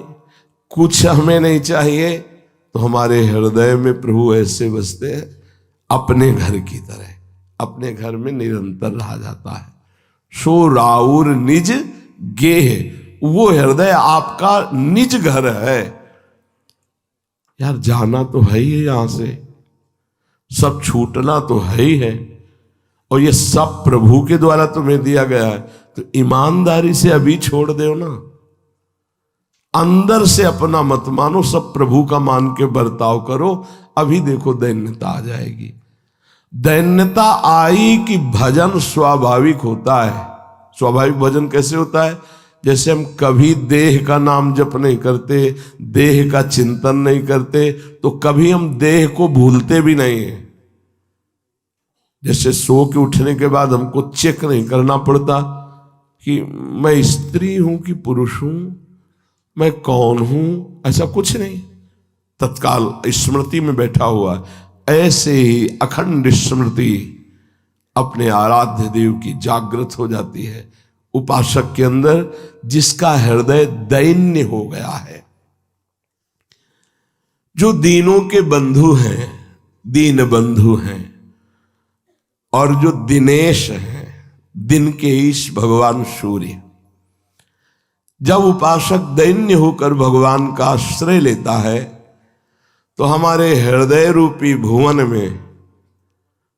कुछ हमें नहीं चाहिए, तो हमारे हृदय में प्रभु ऐसे बसते हैं अपने घर की तरह, अपने घर में निरंतर रहा जाता है। सो राउर निज गेह, वो हृदय आपका निज घर है। यार जाना तो है ही है, यहां से सब छूटना तो है ही है, और ये सब प्रभु के द्वारा तुम्हें दिया गया है। तो ईमानदारी से अभी छोड़ दो ना, अंदर से अपना मत मानो, सब प्रभु का मान के बर्ताव करो। अभी देखो दैन्यता आ जाएगी। दैन्यता आई कि भजन स्वाभाविक होता है। स्वाभाविक भजन कैसे होता है? जैसे हम कभी देह का नाम जप नहीं करते, देह का चिंतन नहीं करते, तो कभी हम देह को भूलते भी नहीं है। जैसे सो के उठने के बाद हमको चेक नहीं करना पड़ता कि मैं स्त्री हूं कि पुरुष हूं, मैं कौन हूं, ऐसा कुछ नहीं, तत्काल स्मृति में बैठा हुआ। ऐसे ही अखंड स्मृति अपने आराध्य देव की जागृत हो जाती है उपासक के अंदर, जिसका हृदय दैन्य हो गया है। जो दीनों के बंधु हैं, दीन बंधु हैं, और जो दिनेश हैं, दिन के ईश भगवान सूर्य, जब उपासक दैन्य होकर भगवान का आश्रय लेता है तो हमारे हृदय रूपी भुवन में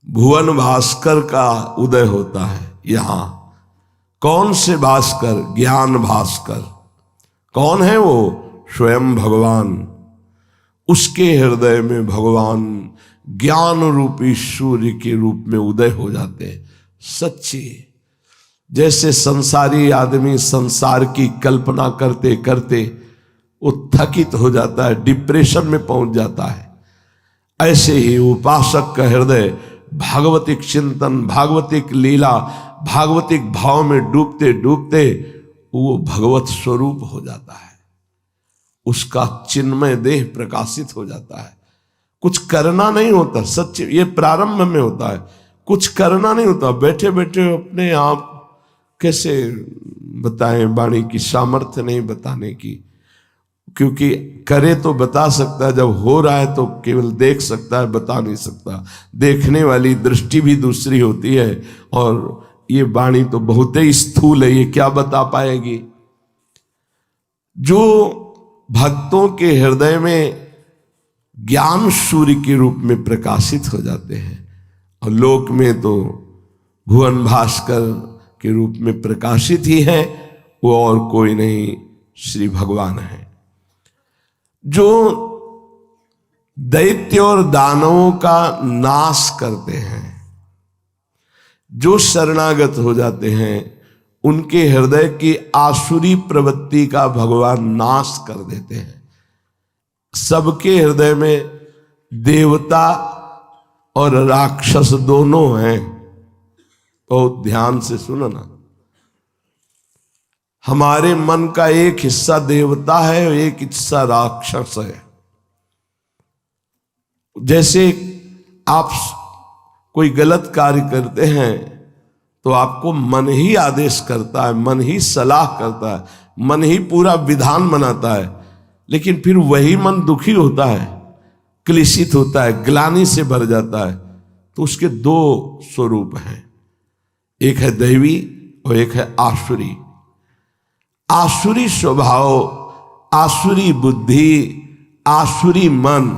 भुवन भास्कर का उदय होता है। यहां कौन से भास्कर? ज्ञान भास्कर। कौन है वो? स्वयं भगवान। उसके हृदय में भगवान ज्ञान रूपी सूर्य के रूप में उदय हो जाते हैं। सच्ची, जैसे संसारी आदमी संसार की कल्पना करते करते वो थकित हो जाता है, डिप्रेशन में पहुंच जाता है, ऐसे ही उपासक का हृदय भागवतिक चिंतन, भागवतिक लीला, भागवतिक भाव में डूबते डूबते वो भगवत स्वरूप हो जाता है। उसका चिन्मय देह प्रकाशित हो जाता है। कुछ करना नहीं होता, सच्चे ये प्रारंभ में होता है। कुछ करना नहीं होता, बैठे बैठे अपने आप कैसे बताएं, वाणी की सामर्थ्य नहीं बताने की, क्योंकि करे तो बता सकता है, जब हो रहा है तो केवल देख सकता है, बता नहीं सकता। देखने वाली दृष्टि भी दूसरी होती है, और ये वाणी तो बहुत ही स्थूल है, ये क्या बता पाएगी। जो भक्तों के हृदय में ज्ञान सूर्य के रूप में प्रकाशित हो जाते हैं, और लोक में तो भुवन भास्कर के रूप में प्रकाशित ही है, वो और कोई नहीं, श्री भगवान है। जो दैत्य और दानवों का नाश करते हैं, जो शरणागत हो जाते हैं, उनके हृदय की आसुरी प्रवृत्ति का भगवान नाश कर देते हैं। सबके हृदय में देवता और राक्षस दोनों हैं। बहुत ध्यान से सुनो ना, हमारे मन का एक हिस्सा देवता है और एक हिस्सा राक्षस है। जैसे आप कोई गलत कार्य करते हैं तो आपको मन ही आदेश करता है, मन ही सलाह करता है, मन ही पूरा विधान बनाता है, लेकिन फिर वही मन दुखी होता है, क्लेशित होता है, ग्लानि से भर जाता है। तो उसके दो स्वरूप हैं, एक है दैवी और एक है आसुरी। आसुरी स्वभाव, आसुरी बुद्धि, आसुरी मन,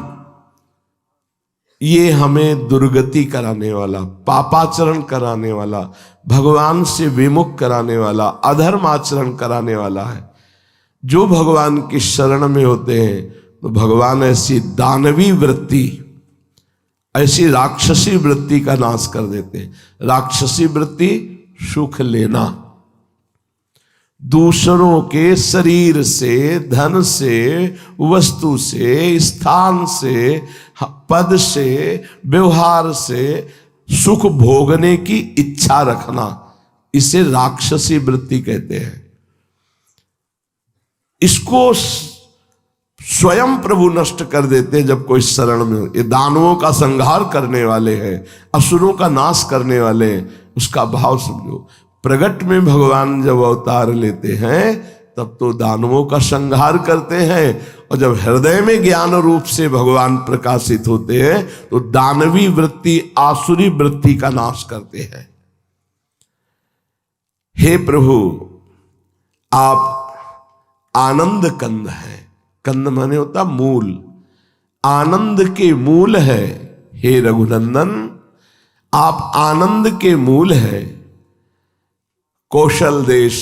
ये हमें दुर्गति कराने वाला, पापाचरण कराने वाला, भगवान से विमुख कराने वाला, अधर्म आचरण कराने वाला है। जो भगवान की शरण में होते हैं तो भगवान ऐसी दानवी वृत्ति, ऐसी राक्षसी वृत्ति का नाश कर देते हैं। राक्षसी वृत्ति सुख लेना, दूसरों के शरीर से, धन से, वस्तु से, स्थान से, पद से, व्यवहार से सुख भोगने की इच्छा रखना, इसे राक्षसी वृत्ति कहते हैं। इसको स्वयं प्रभु नष्ट कर देते हैं जब कोई शरण में हो। ये दानवों का संहार करने वाले हैं, असुरों का नाश करने वाले हैं, उसका भाव समझो। प्रगट में भगवान जब अवतार लेते हैं तब तो दानवों का संहार करते हैं, और जब हृदय में ज्ञान रूप से भगवान प्रकाशित होते हैं तो दानवी वृत्ति, आसुरी वृत्ति का नाश करते हैं। हे प्रभु, आप आनंद कंद है। कंद माने होता मूल, आनंद के मूल है। हे रघुनंदन, आप आनंद के मूल है। कौशल देश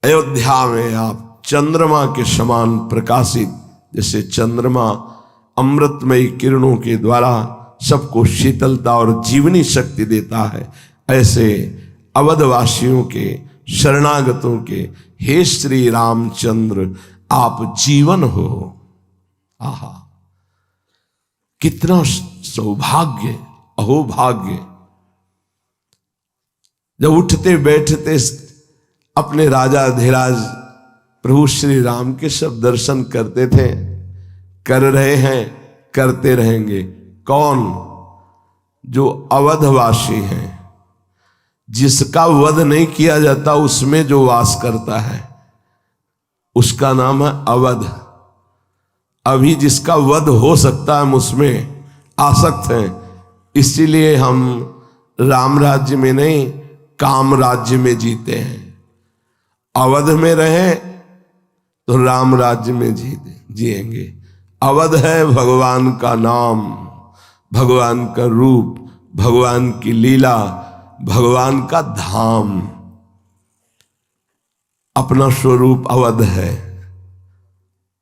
अयोध्या में आप चंद्रमा के समान प्रकाशित, जैसे चंद्रमा अमृतमयी किरणों के द्वारा सबको शीतलता और जीवनी शक्ति देता है, ऐसे अवधवासियों के, शरणागतों के हे श्री रामचंद्र आप जीवन हो। आहा, कितना सौभाग्य, अहोभाग्य। जब उठते बैठते अपने राजा धीराज प्रभु श्री राम के सब दर्शन करते थे, कर रहे हैं, करते रहेंगे। कौन? जो अवधवासी हैं, जिसका वध नहीं किया जाता उसमें जो वास करता है उसका नाम है अवध। अभी जिसका वध हो सकता है हम उसमें आसक्त हैं, इसीलिए हम राम राज्य में नहीं काम राज्य में जीते हैं। अवध में रहे तो राम राज्य में जिएंगे। अवध है भगवान का नाम, भगवान का रूप, भगवान की लीला, भगवान का धाम। अपना स्वरूप अवध है।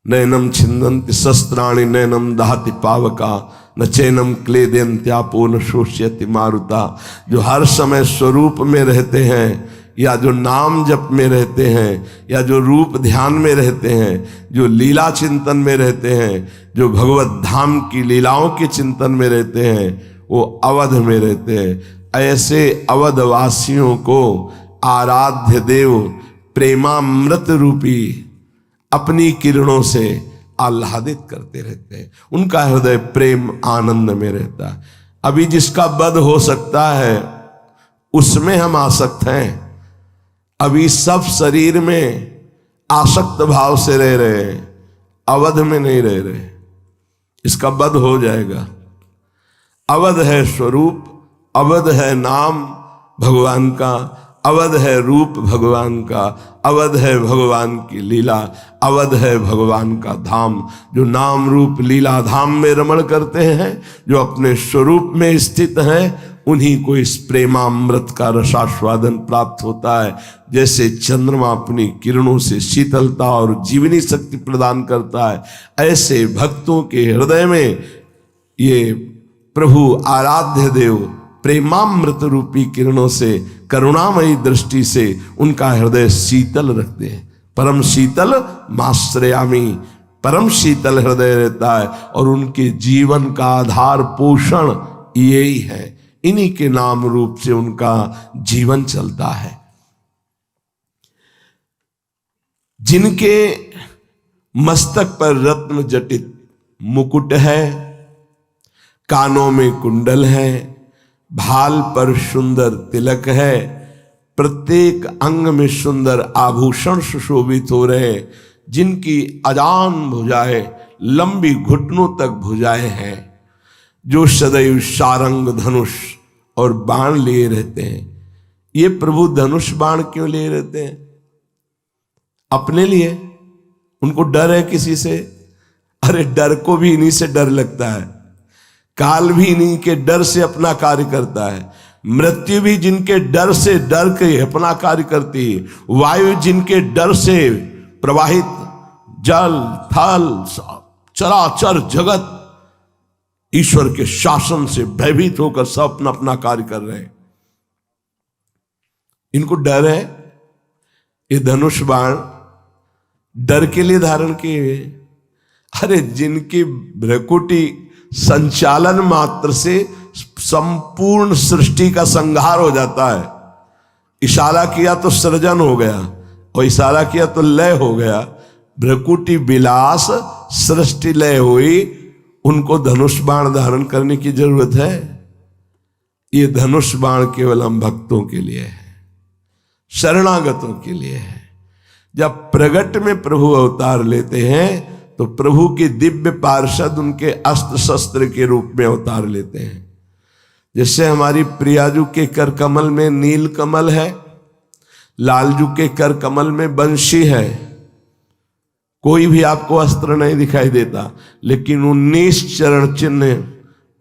नैनम छिन्दन्ति शस्त्राणि नैनम दहति पावका न चैनम क्लेदयन्त्यापो न शोष्यति मारुता। जो हर समय स्वरूप में रहते हैं, या जो नाम जप में रहते हैं, या जो रूप ध्यान में रहते हैं, जो लीला चिंतन में रहते हैं, जो भगवत धाम की लीलाओं के चिंतन में रहते हैं, वो अवध में रहते हैं। ऐसे अवधवासियों को आराध्य देव प्रेमामृत रूपी अपनी किरणों से आह्लादित करते रहते हैं। उनका हृदय प्रेम आनंद में रहता है। अभी जिसका वध हो सकता है उसमें हम आसक्त हैं। अभी सब शरीर में आसक्त भाव से रह रहे हैं, अवध में नहीं रह रहे। इसका वध हो जाएगा। अवध है स्वरूप, अवध है नाम भगवान का, अवध है रूप भगवान का, अवध है भगवान की लीला, अवध है भगवान का धाम। जो नाम रूप लीला धाम में रमण करते हैं, जो अपने स्वरूप में स्थित हैं, उन्हीं को इस प्रेमामृत का रसास्वादन प्राप्त होता है। जैसे चंद्रमा अपनी किरणों से शीतलता और जीवनी शक्ति प्रदान करता है, ऐसे भक्तों के हृदय में ये प्रभु आराध्य देव प्रेमामृत रूपी किरणों से, करुणामयी दृष्टि से उनका हृदय शीतल रखते हैं। परम शीतल माश्रयामी, परम शीतल हृदय रहता है। और उनके जीवन का आधार पोषण यही है, इन्हीं के नाम रूप से उनका जीवन चलता है। जिनके मस्तक पर रत्न जटित मुकुट है, कानों में कुंडल है, भाल पर सुंदर तिलक है, प्रत्येक अंग में सुंदर आभूषण सुशोभित हो रहे, जिनकी अजान भुजाएं लंबी घुटनों तक भुजाएं हैं, जो सदैव सारंग धनुष और बाण लिए रहते हैं। ये प्रभु धनुष बाण क्यों लिए रहते हैं? अपने लिए। उनको डर है किसी से? अरे डर को भी इन्हीं से डर लगता है। काल भी इन्हीं के डर से अपना कार्य करता है। मृत्यु भी जिनके डर से डर के अपना कार्य करती है। वायु जिनके डर से प्रवाहित, जल थल चराचर जगत ईश्वर के शासन से भयभीत होकर सब अपना अपना कार्य कर रहे हैं। इनको डर है। ये धनुष बाण डर के लिए धारण किए। अरे जिनकी भ्रकुटी संचालन मात्र से संपूर्ण सृष्टि का संहार हो जाता है। इशारा किया तो सृजन हो गया, और इशारा किया तो लय हो गया। भ्रकुटी विलास सृष्टि लय हुई, उनको धनुष बाण धारण करने की जरूरत है? ये धनुष बाण केवल हम भक्तों के लिए है, शरणागतों के लिए है। जब प्रगट में प्रभु अवतार लेते हैं तो प्रभु के दिव्य पार्षद उनके अस्त्र शस्त्र के रूप में अवतार लेते हैं। जैसे हमारी प्रियाजू के कर कमल में नील कमल है, लालजू के कर कमल में बंशी है। कोई भी आपको अस्त्र नहीं दिखाई देता, लेकिन 19 चरण चिन्ह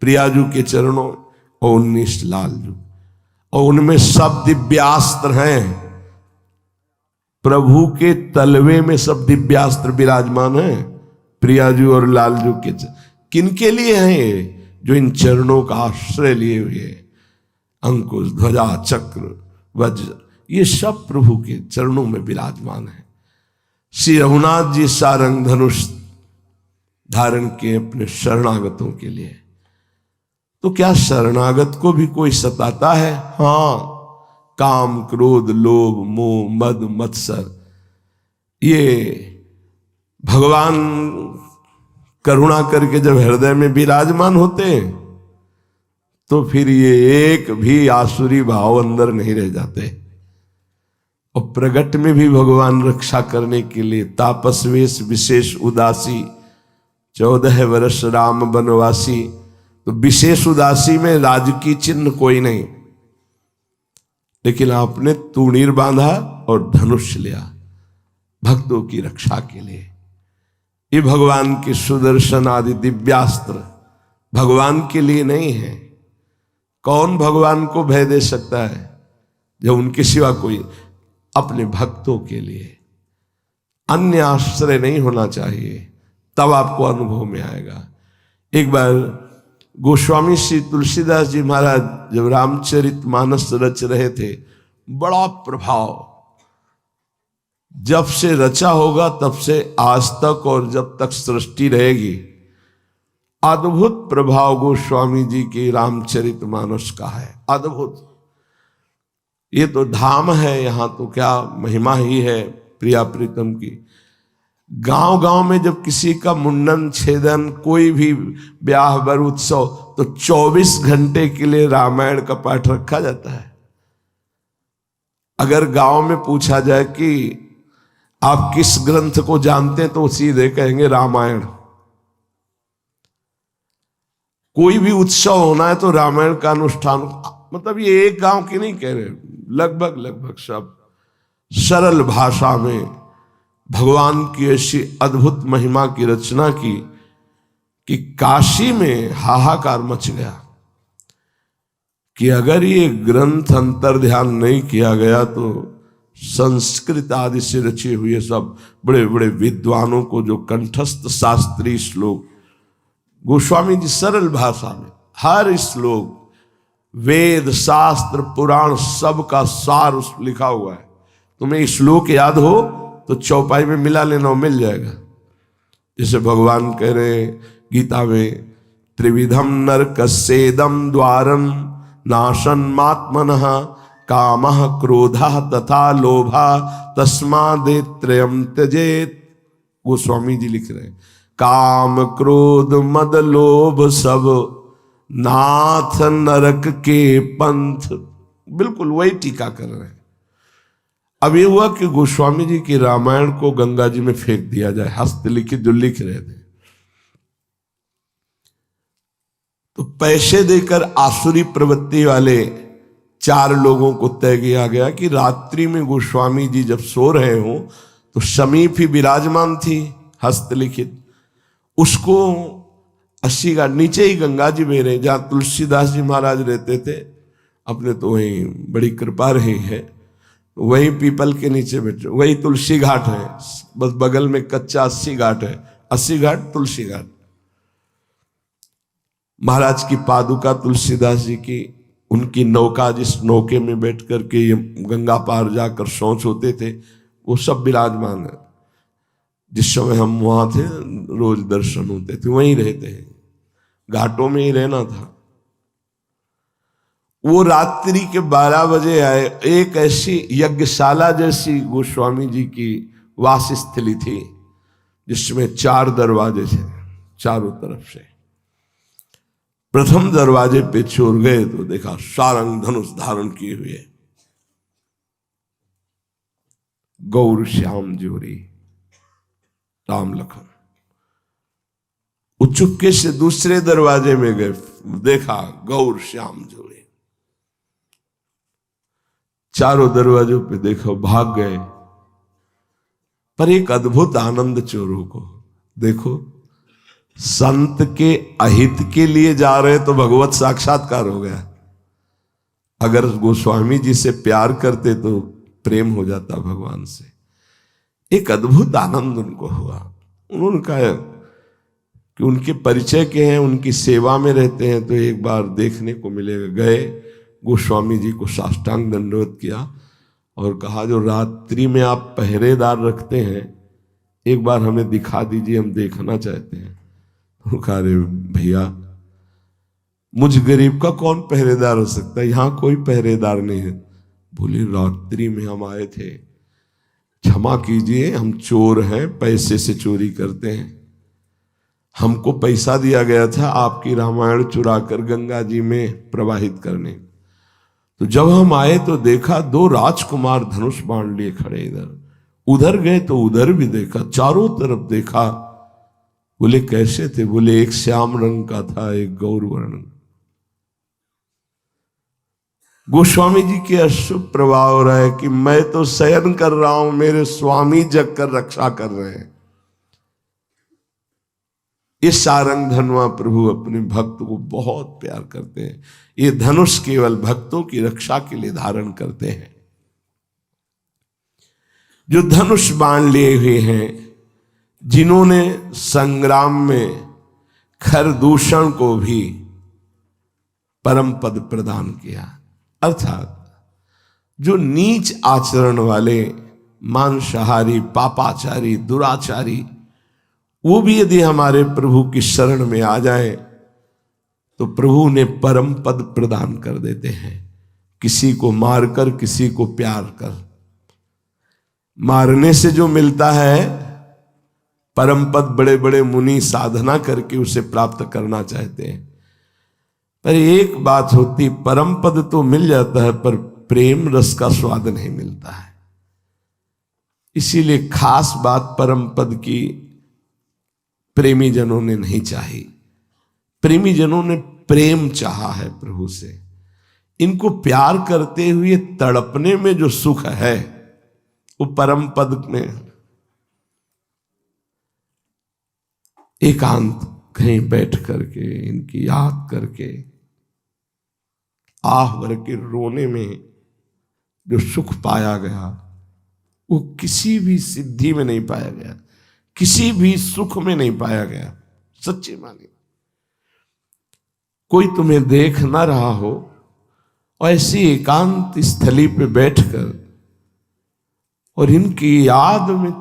प्रियाजू के चरणों और 19 लालजू, और उनमें सब दिव्यास्त्र हैं। प्रभु के तलवे में सब दिव्यास्त्र विराजमान हैं। प्रियाजू और लालजू के किनके लिए हैं ये? जो इन चरणों का आश्रय लिए हुए, अंकुश, ध्वजा, चक्र, वज्र, ये सब प्रभु के चरणों में विराजमान है। श्री रघुनाथ जी सारंग धनुष धारण किए अपने शरणागतों के लिए। तो क्या शरणागत को भी कोई सताता है? हाँ, काम, क्रोध, लोभ, मोह, मद, मत्सर, ये भगवान करुणा करके जब हृदय में विराजमान होते तो फिर ये एक भी आसुरी भाव अंदर नहीं रह जाते। और प्रगट में भी भगवान रक्षा करने के लिए तापस वेश विशेष उदासी, 14 वर्ष राम वनवासी। तो विशेष उदासी में राजकी चिन्ह कोई नहीं, लेकिन आपने तूणीर बांधा और धनुष लिया भक्तों की रक्षा के लिए। ये भगवान के सुदर्शन आदि दिव्यास्त्र भगवान के लिए नहीं है। कौन भगवान को भय दे सकता है जब उनके सिवा कोई? अपने भक्तों के लिए। अन्य आश्रय नहीं होना चाहिए, तब आपको अनुभव में आएगा। एक बार गोस्वामी श्री तुलसीदास जी महाराज जब रामचरितमानस रच रहे थे, बड़ा प्रभाव, जब से रचा होगा तब से आज तक और जब तक सृष्टि रहेगी, अद्भुत प्रभाव गोस्वामी जी के रामचरितमानस का है। अद्भुत। ये तो धाम है, यहां तो क्या महिमा ही है प्रिया प्रीतम की। गांव गांव में जब किसी का मुंडन, छेदन, कोई भी ब्याह बर उत्सव, तो 24 घंटे के लिए रामायण का पाठ रखा जाता है। अगर गांव में पूछा जाए कि आप किस ग्रंथ को जानते हैं तो सीधे कहेंगे रामायण। कोई भी उत्सव होना है तो रामायण का अनुष्ठान, मतलब ये एक गांव की नहीं कह रहे, लगभग सब सरल भाषा में भगवान की ऐसी अद्भुत महिमा की रचना की कि काशी में हाहाकार मच गया कि अगर ये ग्रंथ अंतर ध्यान नहीं किया गया तो संस्कृत आदि से रचे हुए सब बड़े बड़े विद्वानों को जो कंठस्थ शास्त्रीय श्लोक, गोस्वामी जी सरल भाषा में हर श्लोक वेद शास्त्र पुराण सब का सार उस लिखा हुआ है। तुम्हें श्लोक याद हो तो चौपाई में मिला लेना, मिल जाएगा। जैसे भगवान कह रहे गीता में, त्रिविधम नरकस्येदम द्वारम नाशन्मात्मनः कामः क्रोधः तथा लोभः तस्मादेत्रयम् त्यजेत। गोस्वामी जी लिख रहे हैं, काम क्रोध मद लोभ सब नाथ नरक के पंथ। बिल्कुल वही टीका कर रहे हैं। अब ये हुआ कि गोस्वामी जी की रामायण को गंगा जी में फेंक दिया जाए, हस्तलिखित जो लिख रहे थे। तो पैसे देकर आसुरी प्रवृत्ति वाले 4 लोगों को तय किया गया कि रात्रि में गोस्वामी जी जब सो रहे हो तो समीप ही विराजमान थी हस्तलिखित, उसको 80 घाट नीचे ही गंगा जी में रहे जहां तुलसीदास जी महाराज रहते थे। अपने तो वही बड़ी कृपा रही है, वही पीपल के नीचे बैठे, वही तुलसी घाट है, बस बगल में कच्चा 80 घाट है, 80 घाट तुलसी घाट। महाराज की पादुका तुलसीदास जी की, उनकी नौका जिस नौके में बैठ करके ये गंगा पार जाकर शौच होते थे, वो सब विराजमान है। जिस समय हम वहां थे रोज दर्शन होते थे, वहीं रहते हैं, घाटों में ही रहना था। वो रात्रि के 12 बजे आए। एक ऐसी यज्ञशाला जैसी गोस्वामी जी की वास स्थली थी जिसमें 4 दरवाजे थे चारों तरफ से। प्रथम दरवाजे पे चोर गए तो देखा सारंग धनुष धारण किए हुए गौर श्याम जोरी राम लखन। वो चुपके से दूसरे दरवाजे में गए, देखा गौर श्याम जोड़ी। चारों दरवाजों पे देखो, भाग गए। पर एक अद्भुत आनंद चोरों को देखो, संत के अहित के लिए जा रहे तो भगवत साक्षात्कार हो गया। अगर गोस्वामी जी से प्यार करते तो प्रेम हो जाता भगवान से। एक अद्भुत आनंद उनको हुआ। उन्होंने कहा कि उनके परिचय के हैं, उनकी सेवा में रहते हैं, तो एक बार देखने को मिलेगा। गए, गोस्वामी जी को साष्टांग दंडवत किया और कहा जो रात्रि में आप पहरेदार रखते हैं एक बार हमें दिखा दीजिए, हम देखना चाहते हैं। तो कहा रे भैया, मुझ गरीब का कौन पहरेदार हो सकता है, यहाँ कोई पहरेदार नहीं है। बोले रात्रि में हम आए थे, क्षमा कीजिए, हम चोर हैं, पैसे से चोरी करते हैं। हमको पैसा दिया गया था आपकी रामायण चुरा कर गंगा जी में प्रवाहित करने। तो जब हम आए तो देखा 2 राजकुमार धनुष बाण लिए खड़े इधर। उधर गए तो उधर भी देखा, चारों तरफ देखा। बोले कैसे थे? बोले एक श्याम रंग का था, एक गौर वर्ण। गोस्वामी जी के अशुभ प्रभाव हो रहा है कि मैं तो शयन कर रहा हूं, मेरे स्वामी जग कर रक्षा कर रहे हैं। इस सारंग धनुआ प्रभु अपने भक्त को बहुत प्यार करते हैं। ये धनुष केवल भक्तों की रक्षा के लिए धारण करते हैं। जो धनुष बाण लिए हुए हैं, जिन्होंने संग्राम में खरदूषण को भी परम पद प्रदान किया, अर्थात जो नीच आचरण वाले, मांसाहारी, पापाचारी, दुराचारी, वो भी यदि हमारे प्रभु की शरण में आ जाए तो प्रभु उन्हें परम पद प्रदान कर देते हैं। किसी को मारकर, किसी को प्यार कर। मारने से जो मिलता है परम पद, बड़े बड़े मुनि साधना करके उसे प्राप्त करना चाहते हैं। पर एक बात होती, परम पद तो मिल जाता है पर प्रेम रस का स्वाद नहीं मिलता है। इसीलिए खास बात परम पद की प्रेमी जनों ने नहीं चाही। प्रेमी जनों ने प्रेम चाहा है प्रभु से। इनको प्यार करते हुए तड़पने में जो सुख है वो परम पद में एकांत कहीं बैठ करके इनकी याद करके आह भर के रोने में जो सुख पाया गया वो किसी भी सिद्धि में नहीं पाया गया, किसी भी सुख में नहीं पाया गया। सच्चे मानिए, कोई तुम्हें देख ना रहा हो और ऐसी एकांत स्थली पे बैठकर और इनकी याद में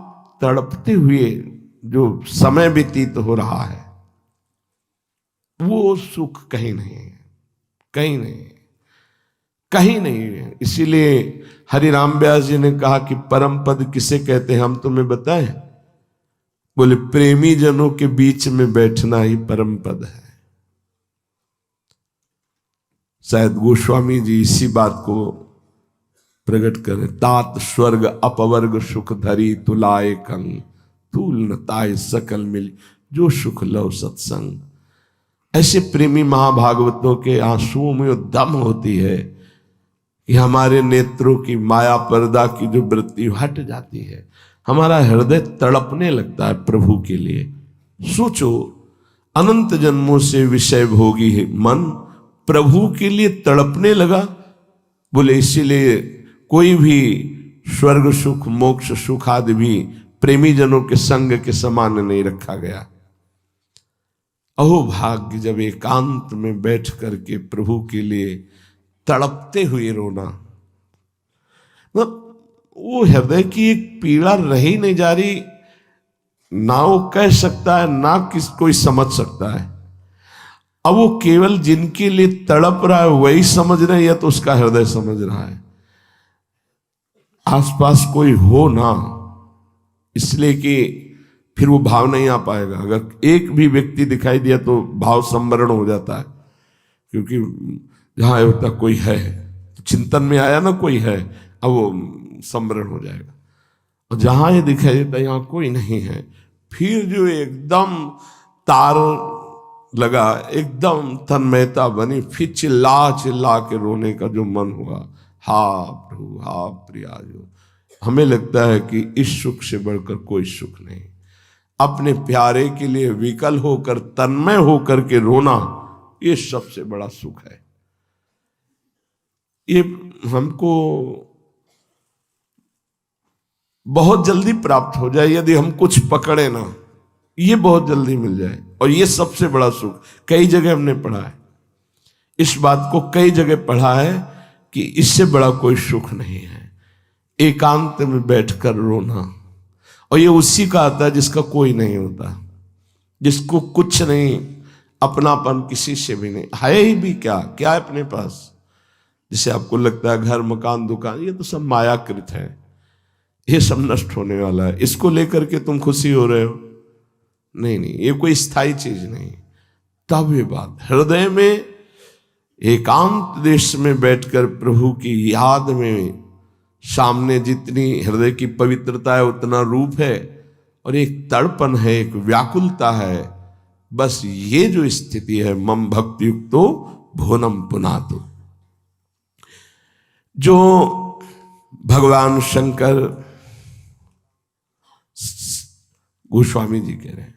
तड़पते हुए जो समय व्यतीत हो रहा है वो सुख कहीं नहीं है, कहीं नहीं है, कहीं नहीं है। इसीलिए हरिराम व्यास जी ने कहा कि परम पद किसे कहते हैं, हम तुम्हें बताएं। बोले प्रेमी जनों के बीच में बैठना ही परम पद है। शायद गोस्वामी जी इसी बात को प्रकट करें। तात स्वर्ग अपवर्ग सुख धरी तुलाए कंग, तूल न ताय सकल मिल जो सुख लव सत्संग। ऐसे प्रेमी महाभागवतों के आंसुओं में वो दम होती है कि हमारे नेत्रों की माया पर्दा की जो वृत्ति हट जाती है, हमारा हृदय तड़पने लगता है प्रभु के लिए। सोचो, अनंत जन्मों से विषय भोगी है मन प्रभु के लिए तड़पने लगा। बोले इसीलिए कोई भी स्वर्ग सुख मोक्ष सुख आदि भी प्रेमी जनों के संग के समान नहीं रखा गया। अहो भाग्य जब एकांत में बैठ करके प्रभु के लिए तड़पते हुए रोना, मतलब वो हृदय की एक पीड़ा रही नहीं जा रही, ना वो कह सकता है ना किस कोई समझ सकता है। अब वो केवल जिनके लिए तड़प रहा है वही समझ रहे हैं या तो उसका हृदय समझ रहा है। आसपास कोई हो ना, इसलिए कि फिर वो भाव नहीं आ पाएगा। अगर एक भी व्यक्ति दिखाई दिया तो भाव संवरण हो जाता है, क्योंकि जहां होता कोई है तो चिंतन में आया ना कोई है, अब वो संवरण हो जाएगा। और जहां ये दिखाई देता यहां कोई नहीं है, फिर जो एकदम तार लगा, एकदम तन्मयता बनी, फिर चिल्ला चिल्ला के रोने का जो मन हुआ, हा प्रभु हा प्रिया। जो हमें लगता है कि इस सुख से बढ़कर कोई सुख नहीं। अपने प्यारे के लिए विकल होकर तन्मय होकर के रोना, ये सबसे बड़ा सुख है। ये हमको बहुत जल्दी प्राप्त हो जाए यदि हम कुछ पकड़े ना, ये बहुत जल्दी मिल जाए। और ये सबसे बड़ा सुख, कई जगह हमने पढ़ा है इस बात को, कई जगह पढ़ा है कि इससे बड़ा कोई सुख नहीं है एकांत में बैठकर रोना। और ये उसी का आता है जिसका कोई नहीं होता, जिसको कुछ नहीं, अपनापन किसी से भी नहीं है ही भी, क्या क्या है अपने पास। जिसे आपको लगता है घर मकान दुकान ये तो सब मायाकृत है, ये सब नष्ट होने वाला है, इसको लेकर के तुम खुशी हो रहे हो, नहीं नहीं, ये कोई स्थायी चीज नहीं। तब ये बात हृदय में एकांत देश में बैठकर प्रभु की याद में, सामने जितनी हृदय की पवित्रता है उतना रूप है, और एक तड़पन है, एक व्याकुलता है। बस ये जो स्थिति है, मम भक्ति युक्तो भुवनम पुनातु, जो भगवान शंकर, गोस्वामी जी कह रहे हैं,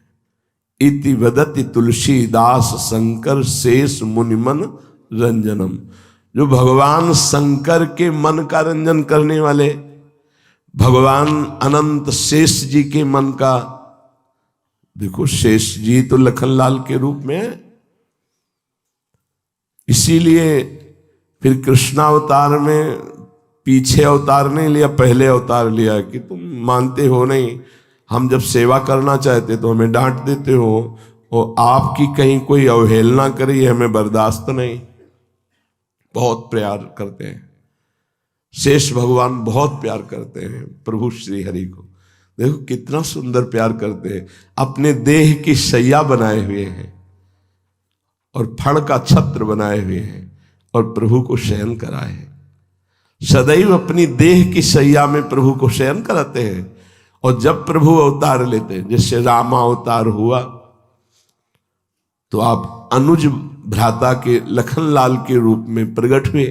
इति वदति तुलसीदास शंकर शेष मुनिमन रंजनम। जो भगवान शंकर के मन का रंजन करने वाले, भगवान अनंत शेष जी के मन का, देखो शेष जी तो लखनलाल के रूप में है, इसीलिए फिर कृष्णावतार में पीछे अवतार नहीं लिया, पहले अवतार लिया कि तुम मानते हो नहीं, हम जब सेवा करना चाहते तो हमें डांट देते हो, और आपकी कहीं कोई अवहेलना करी हमें बर्दाश्त नहीं। बहुत प्यार करते हैं शेष भगवान, बहुत प्यार करते हैं प्रभु श्री हरि को। देखो कितना सुंदर प्यार करते हैं, अपने देह की शैया बनाए हुए हैं और फण का छत्र बनाए हुए हैं और प्रभु को शयन कराए हैं। सदैव अपनी देह की शैया में प्रभु को शयन कराते हैं। और जब प्रभु अवतार लेते हैं, जैसे रामा अवतार हुआ तो आप अनुज भ्राता के लखनलाल के रूप में प्रकट हुए।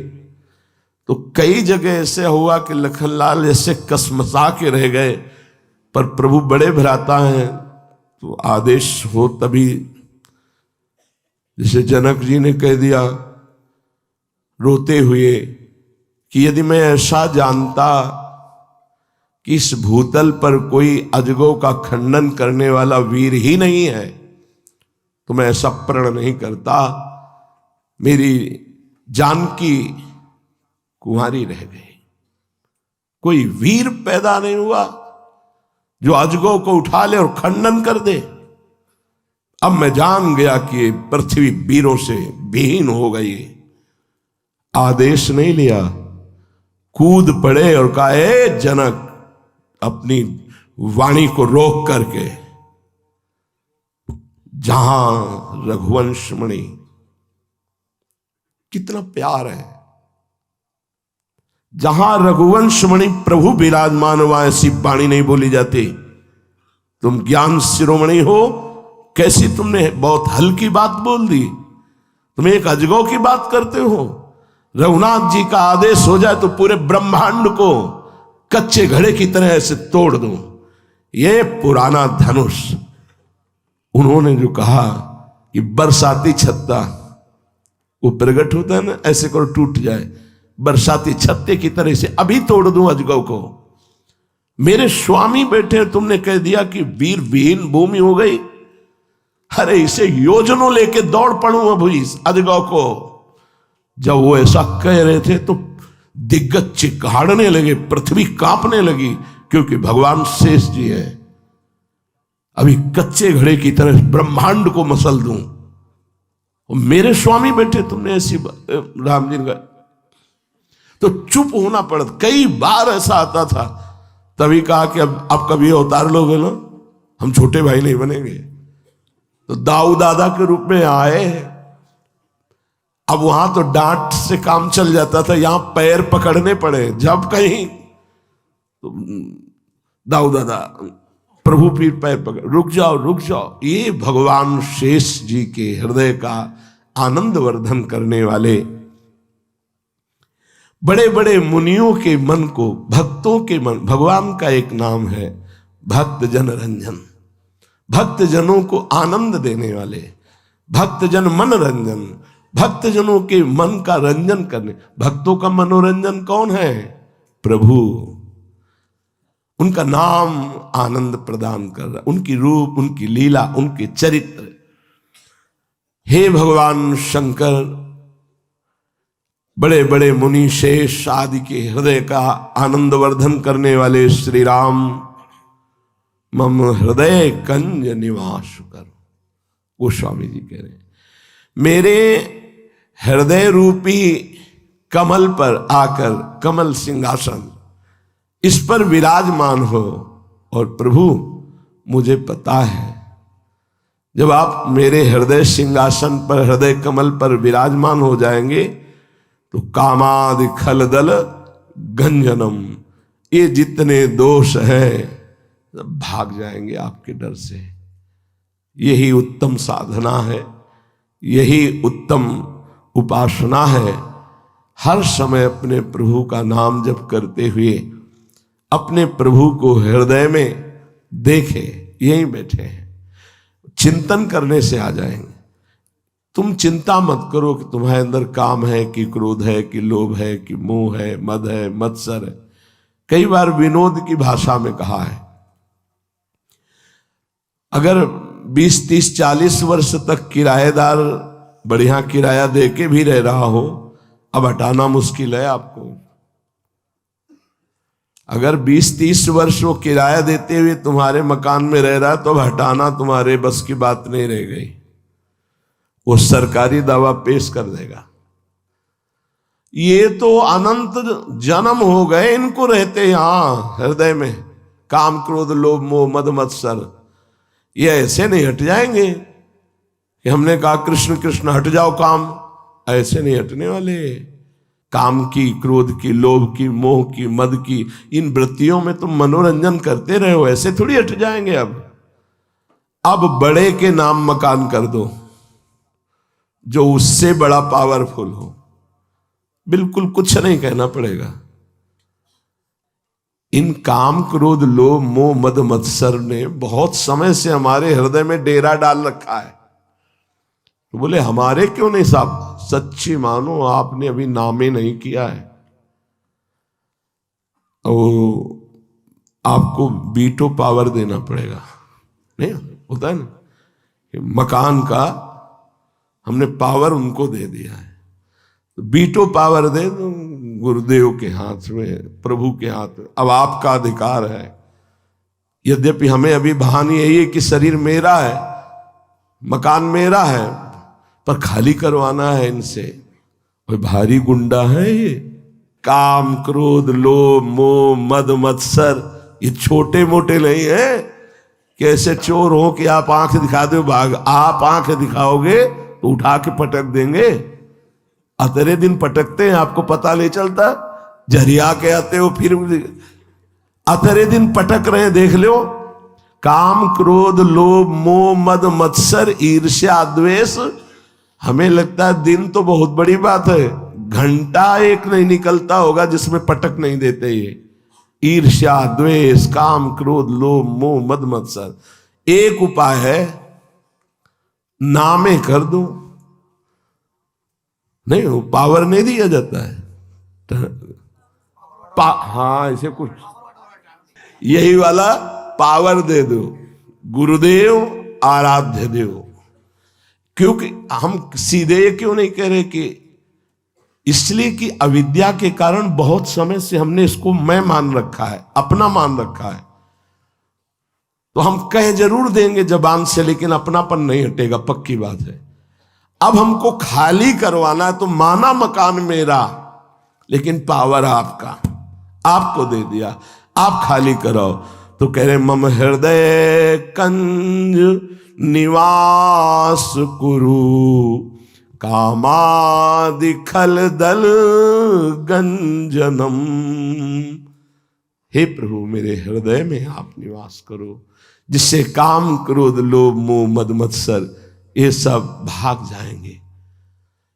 तो कई जगह ऐसे हुआ कि लखनलाल जैसे कसमसा के रह गए, पर प्रभु बड़े भ्राता हैं तो आदेश हो तभी, जैसे जनक जी ने कह दिया रोते हुए कि यदि मैं ऐसा जानता कि इस भूतल पर कोई अजगों का खंडन करने वाला वीर ही नहीं है तो मैं ऐसा प्रण नहीं करता। मेरी जानकी कुंवारी रह गई, कोई वीर पैदा नहीं हुआ जो अजगों को उठा ले और खंडन कर दे। अब मैं जान गया कि पृथ्वी वीरों से विहीन हो गई। आदेश नहीं लिया, कूद पड़े और कहा, ए जनक, अपनी वाणी को रोक करके, जहां रघुवंश मणि, कितना प्यार है, जहां रघुवंश मणि प्रभु विराजमान हुआ, ऐसी वाणी नहीं बोली जाती। तुम ज्ञान शिरोमणि हो, कैसी तुमने बहुत हल्की बात बोल दी। तुम एक अजगौ की बात करते हो। रघुनाथ जी का आदेश हो जाए तो पूरे ब्रह्मांड को कच्चे घड़े की तरह ऐसे तोड़ दूं। ये पुराना धनुष, उन्होंने जो कहा कि बरसाती छत्ता, वो प्रकट होता है ना, ऐसे करो टूट जाए, बरसाती छत्ते की तरह से अभी तोड़ दूं अजगौ को। मेरे स्वामी बैठे, तुमने कह दिया कि वीर विहीन भूमि हो गई। अरे इसे योजनों लेके दौड़ पड़ू अब इस अजगौ को। जब वो ऐसा कह रहे थे तो दिग्गज चिकाड़ने लगे, पृथ्वी कांपने लगी, क्योंकि भगवान शेष जी है। अभी कच्चे घड़े की तरह ब्रह्मांड को मसल दूं। मेरे स्वामी बैठे, तुमने ऐसी राम जी का, तो चुप होना पड़ा। कई बार ऐसा आता था, तभी कहा कि अब कभी अवतार लोगे ना, हम छोटे भाई नहीं बनेंगे। तो दाऊ दादा के रूप में आए। अब वहां तो डांट से काम चल जाता था, यहां पैर पकड़ने पड़े। जब कहीं तो दाऊ दादा, प्रभु पीर पैर पकड़, रुक जाओ रुक जाओ। ये भगवान शेष जी के हृदय का आनंद वर्धन करने वाले, बड़े बड़े मुनियों के मन को, भक्तों के मन, भगवान का एक नाम है भक्त जन रंजन, भक्त जनों को आनंद देने वाले, भक्त जन मन रंजन, भक्त जनों के मन का रंजन करने। भक्तों का मनोरंजन कौन है? प्रभु। उनका नाम आनंद प्रदान कर रहा, उनकी रूप, उनकी लीला, उनके चरित्र। हे भगवान शंकर, बड़े बड़े मुनि शेष आदि के हृदय का आनंद वर्धन करने वाले श्री राम, मम हृदय कंज निवास कर। वो स्वामी जी कह रहे हैं, मेरे हृदय रूपी कमल पर आकर, कमल सिंहासन, इस पर विराजमान हो। और प्रभु, मुझे पता है जब आप मेरे हृदय सिंहासन पर, हृदय कमल पर विराजमान हो जाएंगे तो कामादि खलदल गंजनम, ये जितने दोष हैं भाग जाएंगे आपके डर से। यही उत्तम साधना है, यही उत्तम उपासना है। हर समय अपने प्रभु का नाम जप करते हुए अपने प्रभु को हृदय में देखे, यहीं बैठे हैं, चिंतन करने से आ जाएंगे। तुम चिंता मत करो कि तुम्हारे अंदर काम है कि क्रोध है कि लोभ है कि मोह है, मद है, मत्सर है। कई बार विनोद की भाषा में कहा है, अगर 20, 30, 40 वर्ष तक किराएदार बढ़िया किराया दे के भी रह रहा हो, अब हटाना मुश्किल है आपको। अगर 20, 30 वर्ष वो किराया देते हुए तुम्हारे मकान में रह रहा है तो अब हटाना तुम्हारे बस की बात नहीं रह गई। वो सरकारी दावा पेश कर देगा। ये तो अनंत जन्म हो गए इनको रहते यहां हृदय में, काम क्रोध लोभ मोह मद मत्सर, ये ऐसे नहीं हट जाएंगे कि हमने कहा कृष्ण कृष्ण हट जाओ काम, ऐसे नहीं हटने वाले। काम की, क्रोध की, लोभ की, मोह की, मद की, इन वृत्तियों में तुम मनोरंजन करते रहे हो, ऐसे थोड़ी हट जाएंगे। अब बड़े के नाम मकान कर दो जो उससे बड़ा पावरफुल हो, बिल्कुल कुछ नहीं कहना पड़ेगा। इन काम, क्रोध, लोभ, मोह, मद, मत्सर ने बहुत समय से हमारे हृदय में डेरा डाल रखा है। तो बोले हमारे क्यों नहीं साहब? सच्ची मानो आपने अभी नामे नहीं किया है, तो आपको वीटो पावर देना पड़ेगा। नहीं होता है ना कि मकान का हमने पावर उनको दे दिया है, तो वीटो पावर दे दो गुरुदेव के हाथ में, प्रभु के हाथ में। अब आपका अधिकार है। यद्यपि हमें अभी भान यही है कि शरीर मेरा है, मकान मेरा है, पर खाली करवाना है इनसे। कोई भारी गुंडा है ये। काम, क्रोध, लोभ, मोह, मद, मत्सर ये छोटे मोटे नहीं है कि ऐसे चोर हो कि आप आंख दिखा दो भाग। आप आंख दिखाओगे तो उठा के पटक देंगे। अतरे दिन पटकते हैं, आपको पता नहीं चलता। जरिया के आते हो फिर अतरे दिन पटक रहे हैं, देख लो। काम, क्रोध, लोभ, मोह, मद, मत्सर, ईर्ष्या, द्वेष। हमें लगता है दिन तो बहुत बड़ी बात है, घंटा एक नहीं निकलता होगा जिसमें पटक नहीं देते ये। ईर्ष्या, द्वेष, काम, क्रोध, लोभ, मोह, मद, मत्सर। एक उपाय है, नामे कर दो। नहीं, वो पावर नहीं दिया जाता है। हाँ, ऐसे कुछ यही वाला पावर दे दो। गुरुदेव आराध्य देव। क्योंकि हम सीधे क्यों नहीं कह रहे कि इसलिए कि अविद्या के कारण बहुत समय से हमने इसको मैं मान रखा है, अपना मान रखा है। तो हम कह जरूर देंगे जबान से, लेकिन अपनापन नहीं हटेगा, पक्की बात है। अब हमको खाली करवाना है, तो माना मकान मेरा, लेकिन पावर आपका, आपको दे दिया, आप खाली कराओ। तो कह रहे मम हृदय कंज निवास कुरु, कामादि खल दल गंजनम। हे प्रभु, मेरे हृदय में आप निवास करो, जिससे काम, क्रोध, लोभ, मोह, मद, मत्सर ये सब भाग जाएंगे।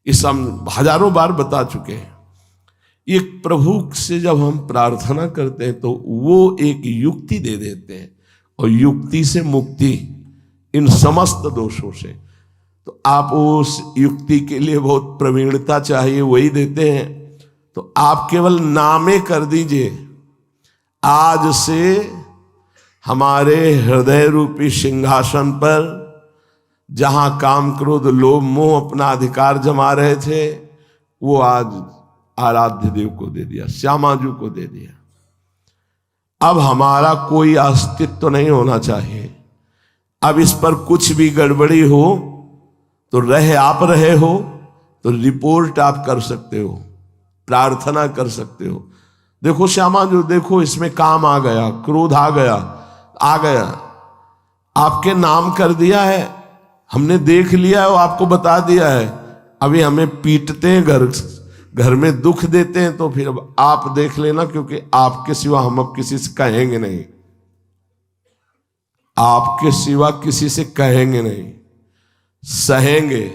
इस हम हजारों बार बता चुके हैं। ये प्रभु से जब हम प्रार्थना करते हैं तो वो एक युक्ति दे देते हैं, और युक्ति से मुक्ति इन समस्त दोषों से। तो आप उस युक्ति के लिए बहुत प्रवीणता चाहिए, वही देते हैं। तो आप केवल नामे कर दीजिए, आज से हमारे हृदय रूपी सिंहासन पर जहां काम, क्रोध, लोभ, मोह अपना अधिकार जमा रहे थे, वो आज आराध्य देव को दे दिया, श्यामाजू को दे दिया। अब हमारा कोई अस्तित्व नहीं होना चाहिए। अब इस पर कुछ भी गड़बड़ी हो तो आप रहे हो तो रिपोर्ट आप कर सकते हो, प्रार्थना कर सकते हो। देखो श्यामाजू, देखो इसमें काम आ गया, क्रोध आ गया, आपके नाम कर दिया है, हमने देख लिया है, वो आपको बता दिया है। अभी हमें पीटते हैं, घर में दुख देते हैं, तो फिर अब आप देख लेना, क्योंकि आपके सिवा हम अब किसी से कहेंगे नहीं, आपके सिवा किसी से कहेंगे नहीं, सहेंगे।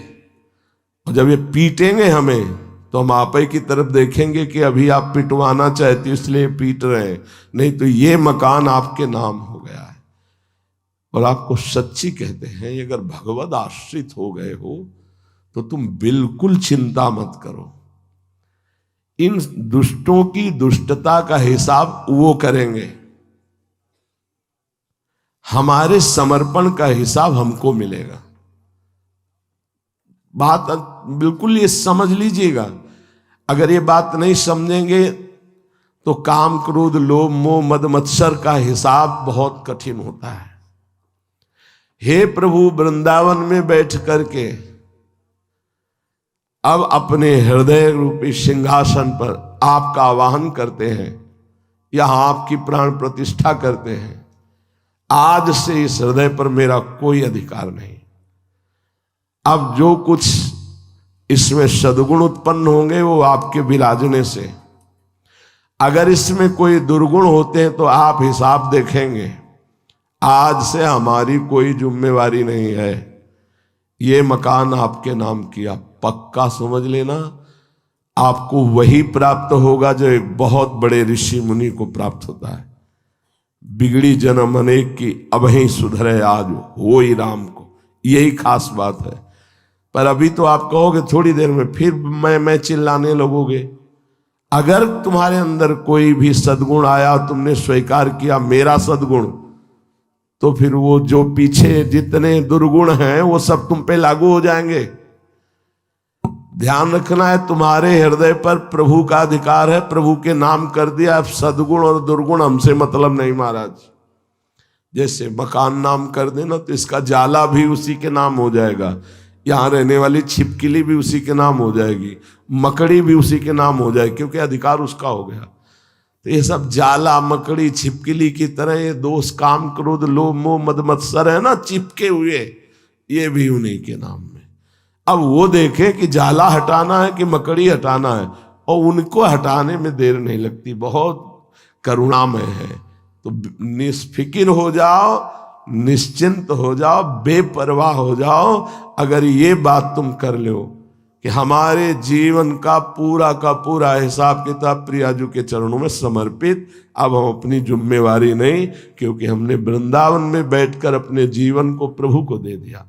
और जब ये पीटेंगे हमें तो हम आप ही की तरफ देखेंगे कि अभी आप पिटवाना चाहते हो इसलिए पीट रहे हैं, नहीं तो ये मकान आपके नाम हो गया है। और आपको सच्ची कहते हैं, अगर भगवद आश्रित हो गए हो तो तुम बिल्कुल चिंता मत करो। इन दुष्टों की दुष्टता का हिसाब वो करेंगे, हमारे समर्पण का हिसाब हमको मिलेगा। बात बिल्कुल ये समझ लीजिएगा। अगर ये बात नहीं समझेंगे तो काम, क्रोध, लोभ, मोह, मद, मत्सर का हिसाब बहुत कठिन होता है। हे प्रभु, वृंदावन में बैठ करके अब अपने हृदय रूपी सिंहासन पर आपका आवाहन करते हैं, यहां आपकी प्राण प्रतिष्ठा करते हैं। आज से इस हृदय पर मेरा कोई अधिकार नहीं। अब जो कुछ इसमें सद्गुण उत्पन्न होंगे वो आपके विराजने से। अगर इसमें कोई दुर्गुण होते हैं तो आप हिसाब देखेंगे। आज से हमारी कोई जिम्मेवारी नहीं है, ये मकान आपके नाम किया, पक्का समझ लेना। आपको वही प्राप्त होगा जो एक बहुत बड़े ऋषि मुनि को प्राप्त होता है। बिगड़ी जन्म अनेक की अबहीं सुधरे आज हो ही राम को, यही खास बात है। पर अभी तो आप कहोगे थोड़ी देर में फिर मैं चिल्लाने लगोगे। अगर तुम्हारे अंदर कोई भी सद्गुण आया, तुमने स्वीकार किया मेरा सद्गुण, तो फिर वो जो पीछे जितने दुर्गुण हैं वो सब तुम पे लागू हो जाएंगे। ध्यान रखना है, तुम्हारे हृदय पर प्रभु का अधिकार है, प्रभु के नाम कर दिया। अब सद्गुण और दुर्गुण हमसे मतलब नहीं महाराज। जैसे मकान नाम कर देना तो इसका जाला भी उसी के नाम हो जाएगा, यहाँ रहने वाली छिपकली भी उसी के नाम हो जाएगी, मकड़ी भी उसी के नाम हो जाएगी, क्योंकि अधिकार उसका हो गया। तो ये सब जाला मकड़ी छिपकली की तरह ये दोष काम क्रोध लोभ मोह मद मत्सर है ना, चिपके हुए, ये भी उन्हीं के नाम में। अब वो देखे कि जाला हटाना है कि मकड़ी हटाना है, और उनको हटाने में देर नहीं लगती, बहुत करुणामय है। तो निष्फिकिर हो जाओ, निश्चिंत हो जाओ, बेपरवाह हो जाओ। अगर ये बात तुम कर लो कि हमारे जीवन का पूरा हिसाब किताब प्रियाजू के चरणों में समर्पित, अब हम अपनी जिम्मेवारी नहीं, क्योंकि हमने वृंदावन में बैठकर अपने जीवन को प्रभु को दे दिया।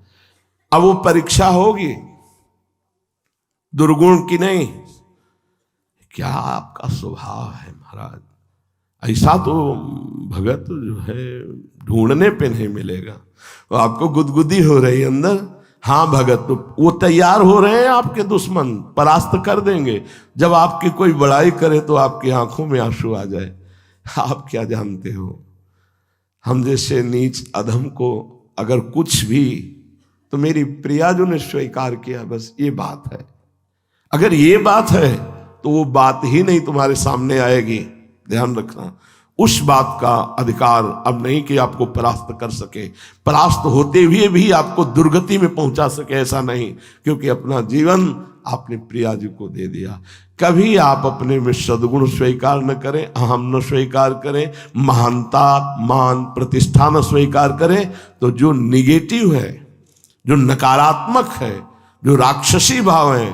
अब वो परीक्षा होगी दुर्गुण की नहीं, क्या आपका स्वभाव है महाराज। ऐसा तो भगत जो है ढूंढने पे नहीं मिलेगा। वो आपको गुदगुदी हो रही अंदर, हाँ भगत, तो वो तैयार हो रहे हैं आपके दुश्मन, परास्त कर देंगे। जब आपकी कोई बड़ाई करे तो आपकी आंखों में आंसू आ जाए। आप क्या जानते हो, हम जैसे नीच अधम को अगर कुछ भी, तो मेरी प्रियाजू ने स्वीकार किया, बस ये बात है। अगर ये बात है तो वो बात ही नहीं तुम्हारे सामने आएगी। ध्यान रखना, उस बात का अधिकार अब नहीं कि आपको परास्त कर सके, परास्त होते हुए भी आपको दुर्गति में पहुंचा सके, ऐसा नहीं, क्योंकि अपना जीवन आपने प्रियाजू को दे दिया। कभी आप अपने में सद्गुण स्वीकार न करें, अहम न स्वीकार करें, महानता मान प्रतिष्ठा न स्वीकार करें, तो जो निगेटिव है, जो नकारात्मक है, जो राक्षसी भाव है,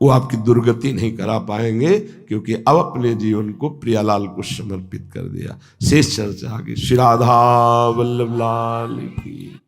वो आपकी दुर्गति नहीं करा पाएंगे, क्योंकि अब अपने जीवन को प्रियालाल को समर्पित कर दिया। शेष चर्चा आगे। श्री राधा वल्लभ लाल की।